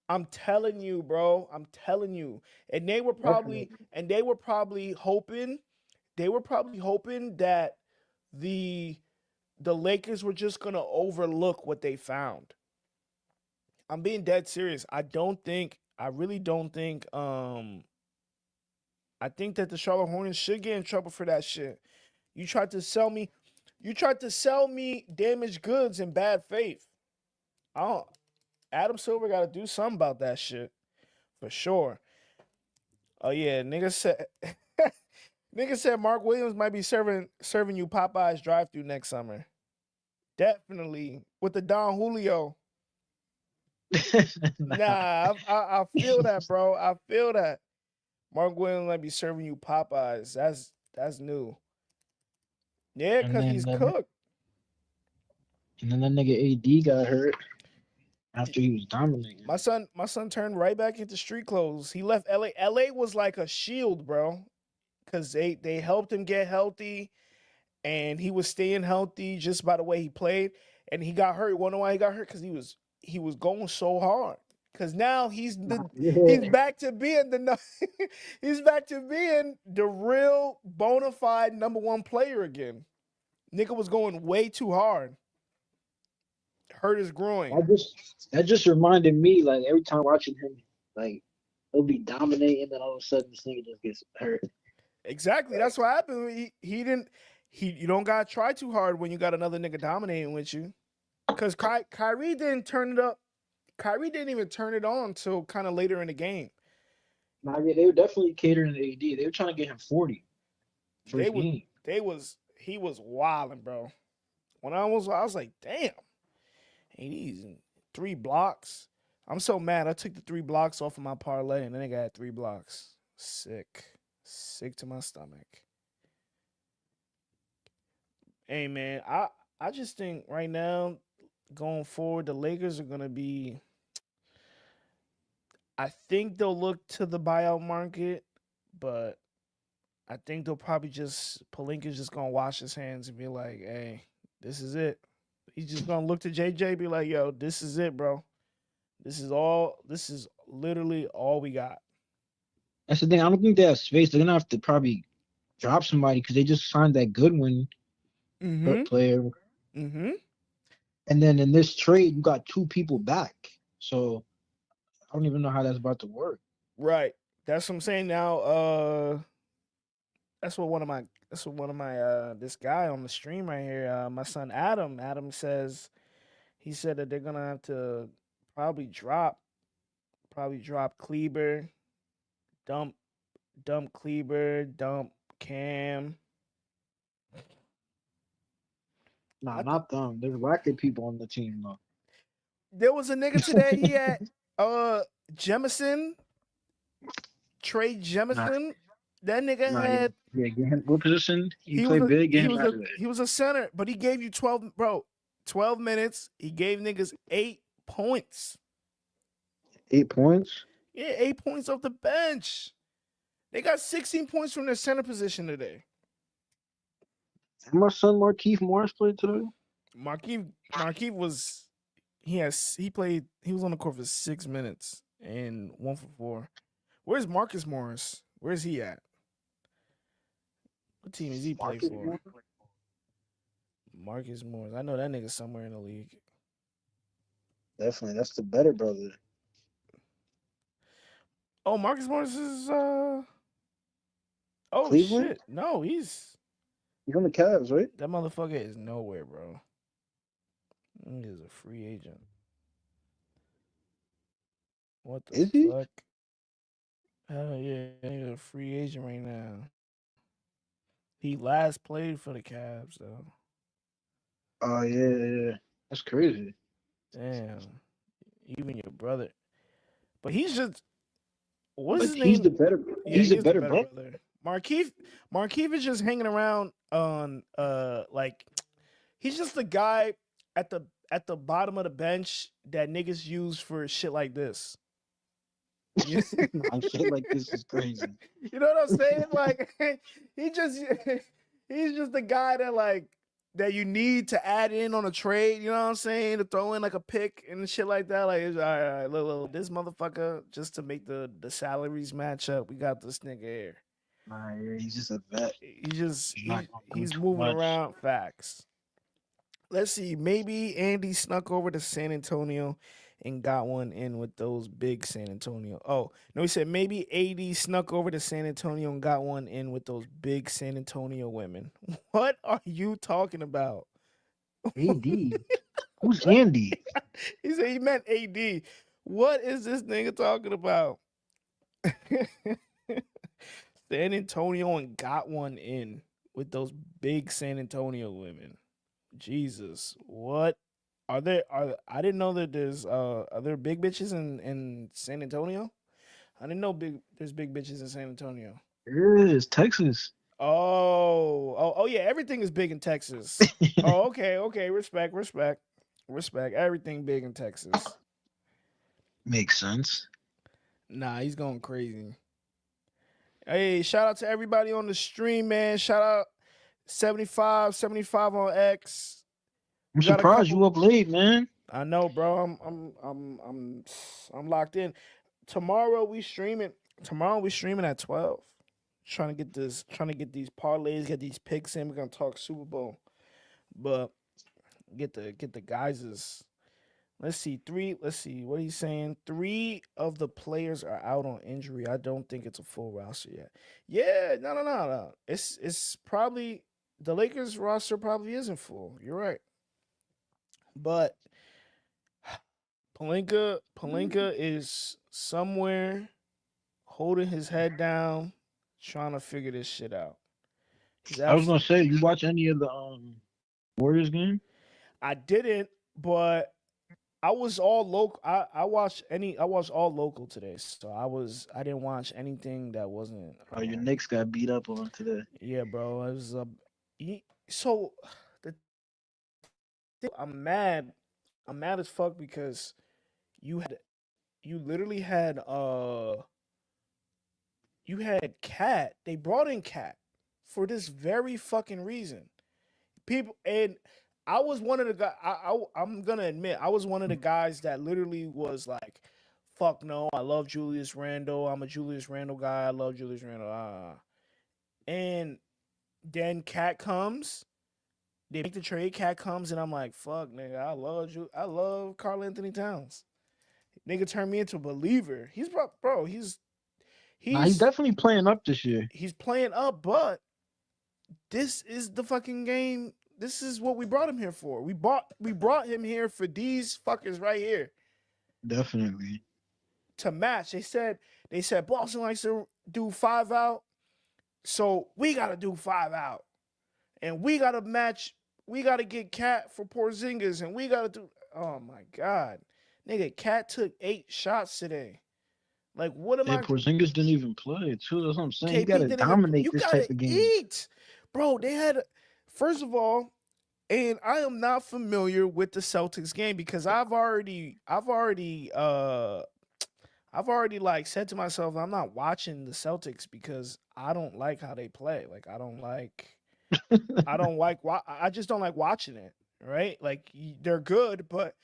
I'm telling you, bro. I'm telling you. And they were probably hoping that the Lakers were just gonna overlook what they found. I'm being dead serious. I really don't think I think that the Charlotte Hornets should get in trouble for that shit. You tried to sell me damaged goods in bad faith. Adam Silver got to do something about that shit for sure. Oh yeah, nigga said Mark Williams might be serving you Popeyes drive-thru next summer. Definitely with the Don Julio. Nah, I feel that, bro. I feel that. Mark Williams might be serving you Popeyes. That's new. Yeah, And because then he's that, cooked. and then that nigga AD got hurt after he was dominating. My son turned right back into street clothes. He left LA. LA was like a shield, bro. Because they helped him get healthy, and he was staying healthy just by the way he played. And he got hurt. You wanna know why he got hurt? Because he was going so hard. Because now he's back to being he's back to being the real bona fide number one player again. Nigga was going way too hard. Hurt his groin. That just reminded me, like every time watching him, like he'll be dominating, then all of a sudden this nigga just gets hurt. Exactly. That's what happened. You don't gotta try too hard when you got another nigga dominating with you. Because Kyrie didn't turn it up. Kyrie didn't even turn it on until kind of later in the game. Nah, yeah, they were definitely catering to AD. They were trying to get him 40 for his game. He was wilding, bro. When I was like, damn. AD's 3 blocks. I'm so mad. I took the 3 blocks off of my parlay, and then I got 3 blocks. Sick to my stomach. Hey man, I just think right now, going forward, the Lakers are gonna be. I think they'll look to the buyout market, but I think they'll probably Pelinka's just gonna wash his hands and be like, "Hey, this is it." He's just gonna look to JJ, be like, "Yo, this is it, bro. This is literally all we got." That's the thing. I don't think they have space. They're gonna have to probably drop somebody because they just signed that Goodwin player. Mm-hmm. And then in this trade, you got 2 people back. So I don't even know how that's about to work. Right. That's what I'm saying now. That's what one of my this guy on the stream right here, my son Adam says, he said that they're gonna have to probably drop Kleber, dump Kleber, dump Cam. Nah, not them. There's wacky people on the team though. There was a nigga today. He had Jemison, Trey Jemison. That nigga had. Yeah, get him. What position? He played big. Get him out of there. He was a center, but he gave you 12 minutes. He gave niggas 8 points. 8 points? Yeah, 8 points off the bench. They got 16 points from their center position today. And my son Markieff Morris played today. Markieff was he was on the court for 6 minutes and 1 for 4. Where's Marcus Morris? Where's he at? What team does he play for? Marcus Morris. I know that nigga somewhere in the league. Definitely, that's the better brother. Oh, Marcus Morris is Cleveland? Shit. No, he's on the Cavs, right? That motherfucker is nowhere, bro. He is a free agent. What the Is he? fuck? Hell yeah, he's a free agent right now. He last played for the Cavs though. Oh yeah. That's crazy. Damn. Even your brother. But he's just what's But his name? he's the better. Yeah, he's a better brother. Markieff is just hanging around on like he's just the guy at the bottom of the bench that niggas use for shit like this. Shit like this is crazy. You know what I'm saying? Like he's just the guy that you need to add in on a trade, you know what I'm saying? To throw in like a pick and shit like that. Like, all right, look, this motherfucker, just to make the salaries match up, we got this nigga here. Nah, yeah, he's just a vet. He's moving around. Facts. Let's see. Maybe Andy snuck over to San Antonio and got one in with those big San Antonio. Oh, no, he said maybe AD snuck over to San Antonio and got one in with those big San Antonio women. What are you talking about? AD? Who's Andy? He said he meant AD. What is this nigga talking about? San Antonio and got one in with those big San Antonio women. Jesus, what are there? I didn't know that are there big bitches in San Antonio? I didn't know there's big bitches in San Antonio. There is Texas. Oh, yeah. Everything is big in Texas. Oh, okay. Respect. Everything big in Texas. Makes sense. Nah, he's going crazy. Hey, shout out to everybody on the stream, man. Shout out 75 on X. I'm surprised you up late, man. I know, bro. I'm locked in. Tomorrow we streaming at 12. Trying to get these parlays, get these picks in. We're gonna talk Super Bowl. But get the guys'. Let's see, what he's saying. 3 of the players are out on injury. I don't think it's a full roster yet. Yeah, no. It's probably the Lakers roster probably isn't full. You're right. But Pelinka is somewhere holding his head down, trying to figure this shit out. I was gonna say, you watch any of the Warriors game? I didn't, but I was all local. I watched all local today, so I didn't watch anything that wasn't. Oh, your Knicks got beat up on today. Yeah, bro. It was so I'm mad as fuck because you literally had Cat. They brought in Cat for this very fucking reason. People, and I was one of the guys. I'm gonna admit, I was one of the guys that literally was like, "Fuck no, I love Julius Randle. I'm a Julius Randle guy. I love Julius Randle." And then Cat comes. They make the trade. Cat comes, and I'm like, "Fuck, nigga, I love Karl Anthony Towns." Nigga turned me into a believer. He's definitely playing up this year. He's playing up, but this is the fucking game. This is what we brought him here for. We brought him here for these fuckers right here. Definitely. To match. They said Boston likes to do 5 out. So we gotta do 5 out. And we gotta match. We gotta get Cat for Porzingis. And we gotta do. Oh my God. Nigga, Cat took 8 shots today. Like, what am I? Porzingis didn't even play, too. That's what I'm saying. You gotta dominate this type of game. Eat. Bro, they had. First of all, and I am not familiar with the Celtics game because I've already like said to myself, I'm not watching the Celtics because I don't like how they play. Like, I just don't like watching it. Right? Like, they're good, but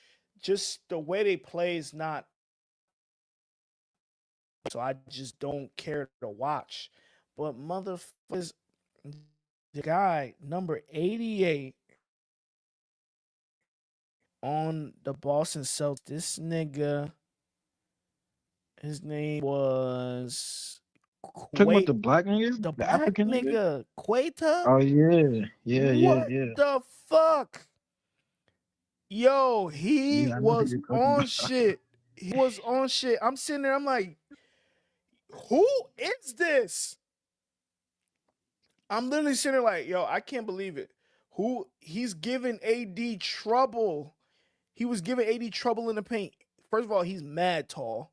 just the way they play is not. So I just don't care to watch. But motherfuckers, the guy number 88 on the Boston Celtics, this nigga, his name was Talking about the black nigga? The black African nigga, Queta? Oh, yeah. Yeah. What the fuck? Yo, he was on shit. He was on shit. I'm sitting there, I'm like, who is this? I'm literally sitting there like, yo, I can't believe it. He's giving AD trouble. He was giving AD trouble in the paint. First of all, he's mad tall.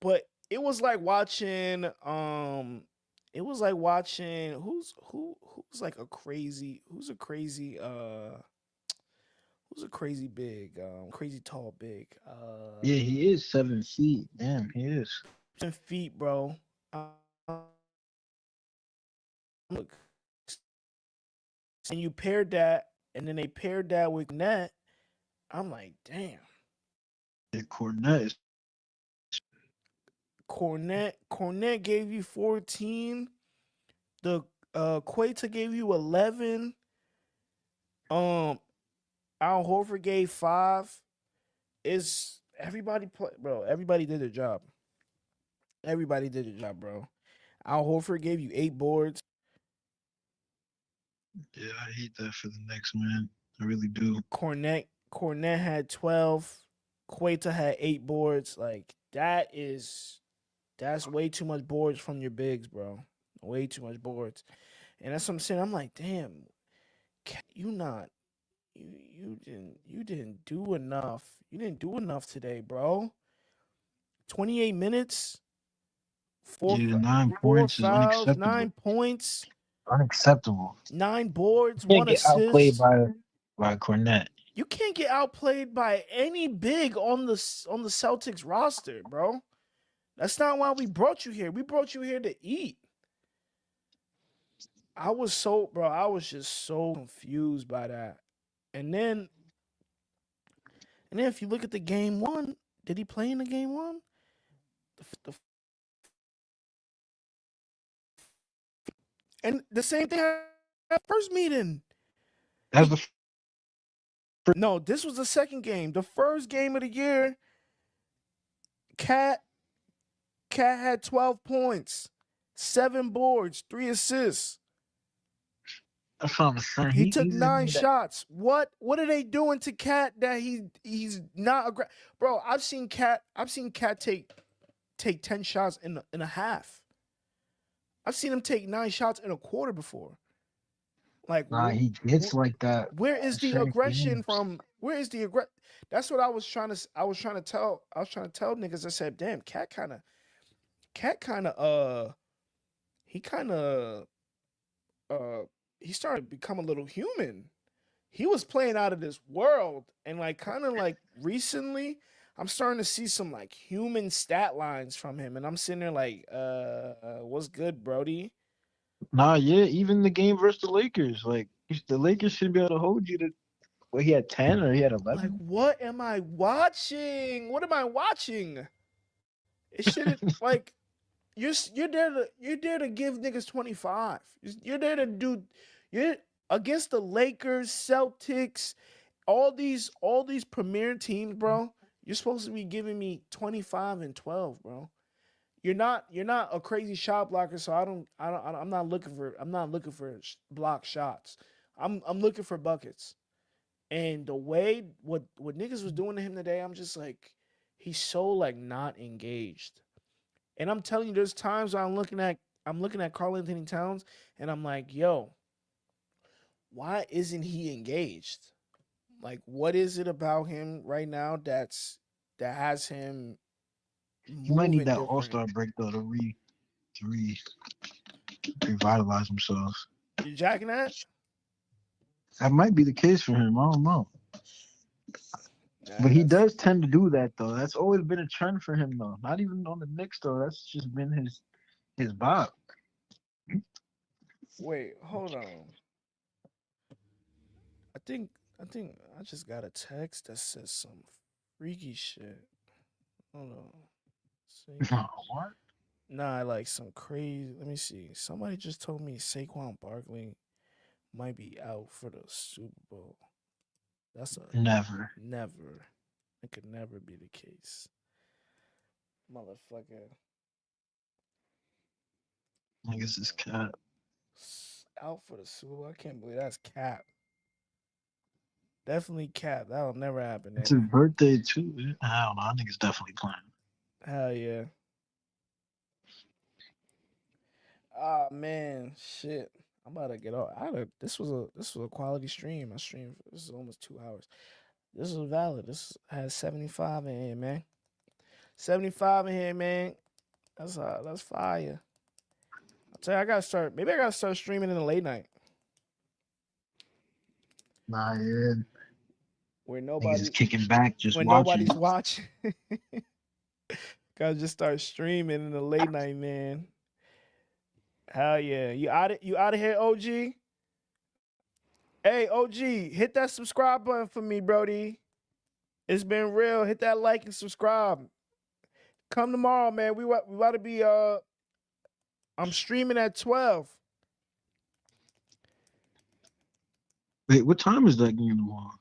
But it was like watching who's a crazy big, crazy tall big. Yeah, he is 7 feet. Damn, he is. 7 feet, bro. Look, and you paired that, and then they paired that with Net. I'm like, damn. Yeah, Cornet gave you 14. The Queta gave you 11. Al Horford gave 5. Is everybody play, bro? Everybody did their job. Bro. Al Horford gave you 8 boards. Yeah, I hate that for the Knicks, man. I really do. Cornet had 12. Queta had 8 boards. Like, that's way too much boards from your bigs, bro. Way too much boards. And that's what I'm saying. I'm like, damn, you didn't do enough. You didn't do enough today, bro. 28 minutes. 4 9 points fouls, is unacceptable. 9 points. Unacceptable. 9 boards, You can't 1 get outplayed assist. by Cornette. You can't get outplayed by any big on the Celtics roster, bro. That's not why we brought you here. We brought you here to eat. I was just so confused by that. And then if you look at the game 1, did he play in the game 1? And the same thing at first meeting. No, this was the second game. The first game of the year, Cat had 12 points, 7 boards, 3 assists. That's what I'm saying. He took 9 shots. What are they doing to Cat that he's not bro? I've seen Cat take 10 shots in a half. I've seen him take 9 shots in a quarter before. Like, he gets like that. Where is the aggression from? Where is the aggression? That's what I was trying to tell niggas. I said, damn, Cat kind of he started to become a little human. He was playing out of this world, and like kind of like recently, I'm starting to see some like human stat lines from him, and I'm sitting there like, what's good, Brody? Nah, yeah, even the game versus the Lakers, like the Lakers should be able to hold you to. Well, he had 10 or he had 11. Like, what am I watching? What am I watching? It shouldn't like. You're there to give niggas 25. You're there to do. You're against the Lakers, Celtics, all these premier teams, bro. You're supposed to be giving me 25 and 12, bro. You're not a crazy shot blocker, so I'm not looking for block shots. I'm looking for buckets. And the way what niggas was doing to him today, I'm just like, he's so like not engaged. And I'm telling you, there's times where I'm looking at Karl-Anthony Towns, and I'm like, yo, why isn't he engaged? Like, what is it about him right now that has him? He might need that All-Star break though to revitalize themselves. You jacking that? That might be the case for him. I don't know. But he does tend to do that though. That's always been a trend for him though. Not even on the Knicks though. That's just been his vibe. Wait, hold on. I think I just got a text that says some freaky shit. Hold on. What? Nah, like some crazy. Let me see. Somebody just told me Saquon Barkley might be out for the Super Bowl. That's a never. It could never be the case. Motherfucker. I guess it's cap. Out for the Super Bowl. I can't believe that's cap. Definitely cap. That'll never happen. It's his birthday too. I don't know. I think it's definitely playing. Hell yeah. Ah man, shit. I'm about to get off. This was a quality stream. I streamed. This is almost 2 hours. This is valid. This has 75 in here, man. 75 in here, man. That's fire. I'll tell you, maybe I gotta start streaming in the late night. Nah, yeah. Where nobody's kicking back, just when watching. Nobody's watching. Gotta just start streaming in the late night, man. Hell yeah. You out of here, OG? Hey, OG, hit that subscribe button for me, Brody. It's been real. Hit that like and subscribe. Come tomorrow, man. We about to be I'm streaming at 12. Wait, what time is that game tomorrow?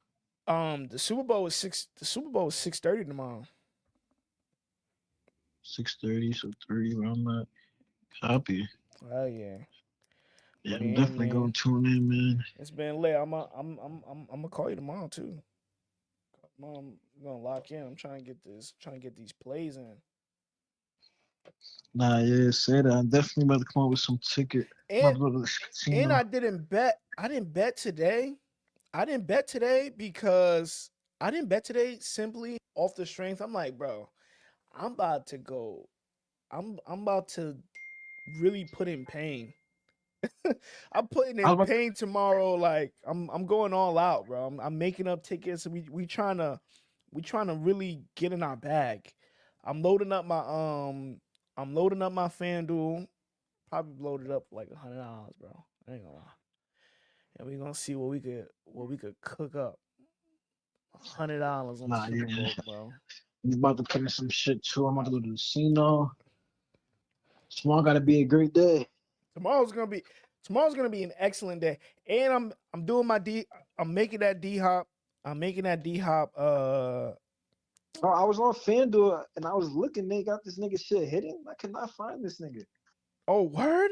The Super Bowl is 6:30 tomorrow. 6:30, so 30 around that. Copy. Oh yeah. Yeah, I'm definitely gonna tune in, man. It's been lit. I'm gonna call you tomorrow too. I'm gonna lock in. I'm trying to get these plays in. Nah, yeah, say that. I'm definitely about to come up with some ticket. And I didn't bet. I didn't bet today. Because I didn't bet today simply off the strength. I'm like, bro, I'm about to go. I'm about to really put in pain. I'm putting in pain tomorrow. Like I'm going all out, bro. I'm making up tickets. We trying to really get in our bag. I'm loading up my FanDuel. Probably loaded up like $100, bro. I ain't gonna lie. And we gonna see what we could cook up. $100 on the Super Bowl, bro. I'm about to put in some shit too. I'm about to go to the casino. Tomorrow gotta be a great day. Tomorrow's gonna be an excellent day. And I'm doing my I'm making that D hop. Bro, I was on FanDuel and I was looking. They got this nigga shit hidden. I could not find this nigga. Oh, word?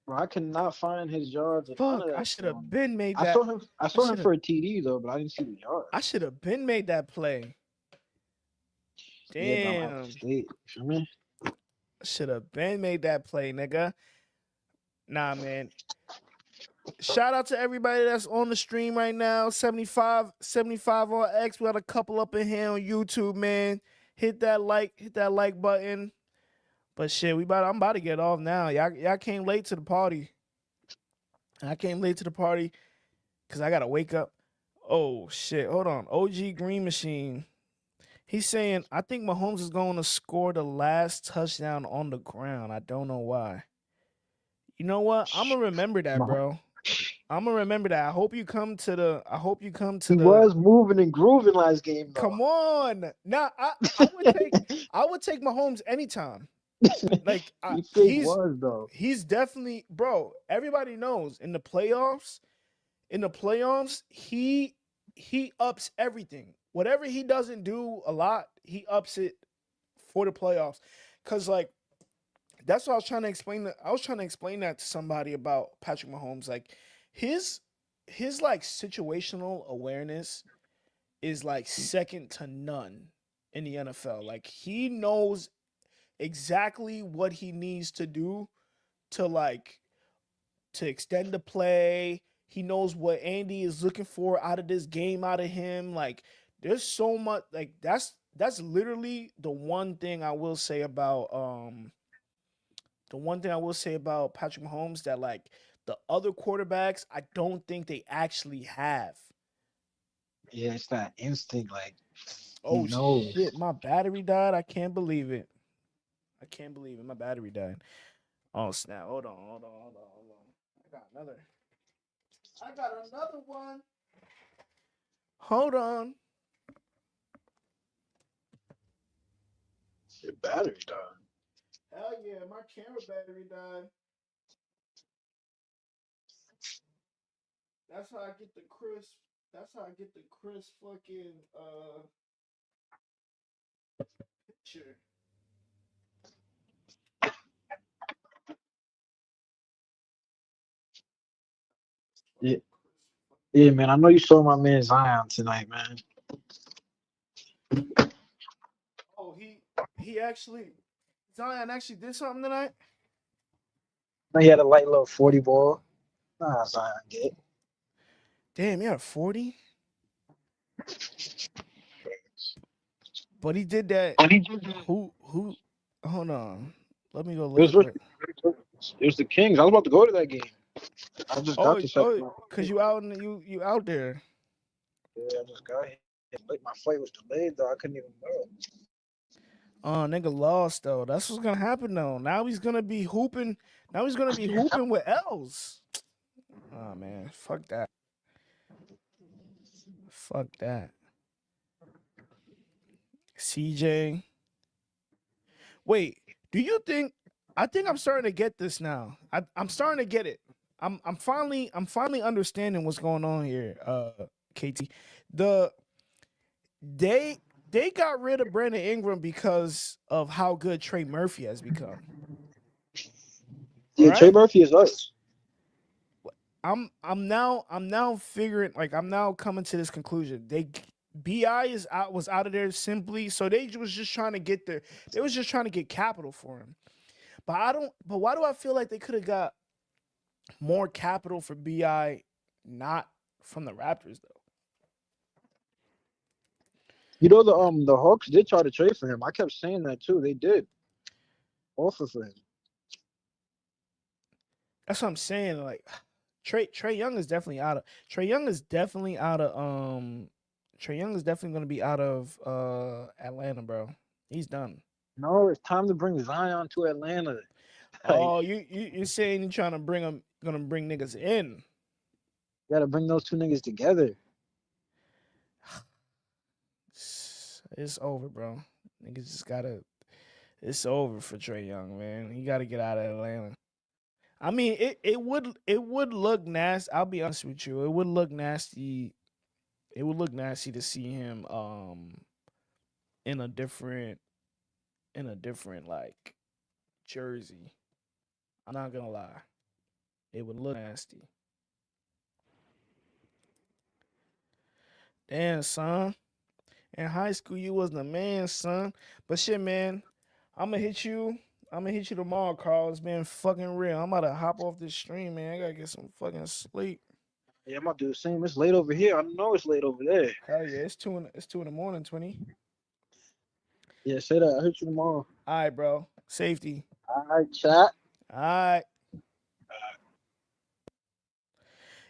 Bro, I could not find his yards. Fuck, I should have been made that. I saw him for a TD though, but I didn't see the yards. I should have been made that play. Damn. Yeah, I should have been made that play, nigga. Nah, man. Shout out to everybody that's on the stream right now. 75 on X. We got a couple up in here on YouTube, man. Hit that like button. But shit, I'm about to get off now. Y'all came late to the party. I came late to the party because I gotta wake up. Oh shit. Hold on. OG Green Machine. He's saying, I think Mahomes is going to score the last touchdown on the ground. I don't know why. You know what? I'm gonna remember that, bro. I'm gonna remember that. I hope you come to the. He was moving and grooving last game, though. Come on. Nah, I would take Mahomes anytime. Like he's definitely, bro. Everybody knows in the playoffs, he ups everything. Whatever he doesn't do a lot, he ups it for the playoffs. Cause like that's what I was trying to explain. I was trying to explain that to somebody about Patrick Mahomes. Like his like situational awareness is like second to none in the NFL. Like he knows exactly what he needs to do to extend the play. He knows what Andy is looking for out of this game, out of him. Like there's so much. Like that's literally the one thing I will say about Patrick Mahomes that like the other quarterbacks I don't think they actually have. Yeah, it's that instinct. Like, oh shit, my battery died. I can't believe it. My battery died. Oh snap! Hold on. I got another one. Hold on. Your battery died. Hell yeah, my camera battery died. That's how I get the crisp. Fucking picture. Yeah, man. I know you saw my man Zion tonight, man. Oh, Zion actually did something tonight? He had a light little 40 ball. Nah, Zion get. Damn, he had a 40? But he did that. Who? Hold on. Let me go look at it. It was the Kings. I was about to go to that game. I just got to because you out there. Yeah, I just got here. My flight was delayed though. I couldn't even go. Oh, nigga lost though. That's what's gonna happen though. Now he's gonna be hooping. With L's. Oh man, fuck that. CJ. Wait, do you think? I think I'm starting to get this now. I'm starting to get it. I'm finally understanding what's going on here. KT, they got rid of Brandon Ingram because of how good Trey Murphy has become. Yeah, right? Trey Murphy is us. I'm now figuring, like, I'm now coming to this conclusion. BI was out of there simply so they was just trying to get capital for him. But why do I feel like they could have got more capital for BI, not from the Raptors though? You know, the Hawks did try to trade for him. I kept saying that too. They did offer for him. That's what I'm saying. Like Trae Young is definitely out of. Trae Young is definitely going to be out of Atlanta, bro. He's done. No, it's time to bring Zion to Atlanta. Oh, you're saying you're trying to gonna bring niggas in? You gotta bring those two niggas together. It's over, bro. Niggas just gotta. It's over for Trae Young, man. He gotta get out of Atlanta. I mean, it would look nasty. I'll be honest with you. It would look nasty. It would look nasty to see him in a different like jersey. I'm not gonna lie. It would look nasty. Damn, son. In high school, you was the man, son. But shit, man, I'm gonna hit you tomorrow, Carl. It's been fucking real. I'm about to hop off this stream, man. I gotta get some fucking sleep. Yeah, I'm about to do the same. It's late over here. I know it's late over there. Hell yeah, it's 2 in the morning, 20. Yeah, say that. I'll hit you tomorrow. All right, bro. Safety. All right, chat. All right.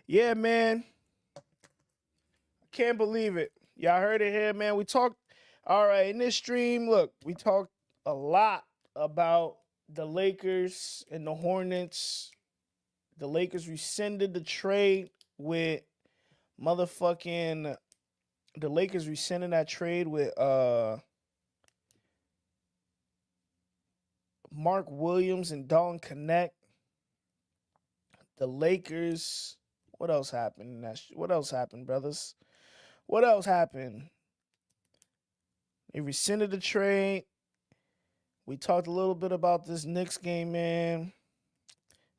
Yeah, man. Can't believe it. Y'all heard it here, man. We talked, all right, in this stream, look, we talked a lot about the Lakers and the Hornets. The Lakers rescinded the trade with motherfucking, the Lakers rescinded that trade with Mark Williams and Dalton Connect. The Lakers, what else happened? What else happened, brothers? What else happened? They rescinded the trade. We talked a little bit about this Knicks game, man.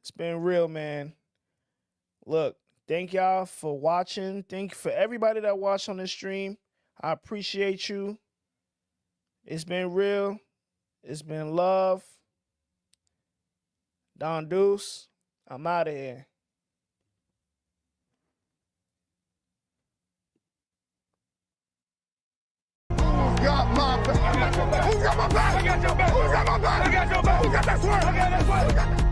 It's been real, man. Look, thank y'all for watching. Thank you for everybody that watched on this stream. I appreciate you. It's been real. It's been love. Don Deuce, I'm out of here. Got my back. Who got my back? I got your back. Who got my back? I got your back. Who got that swerve? I got that swerve.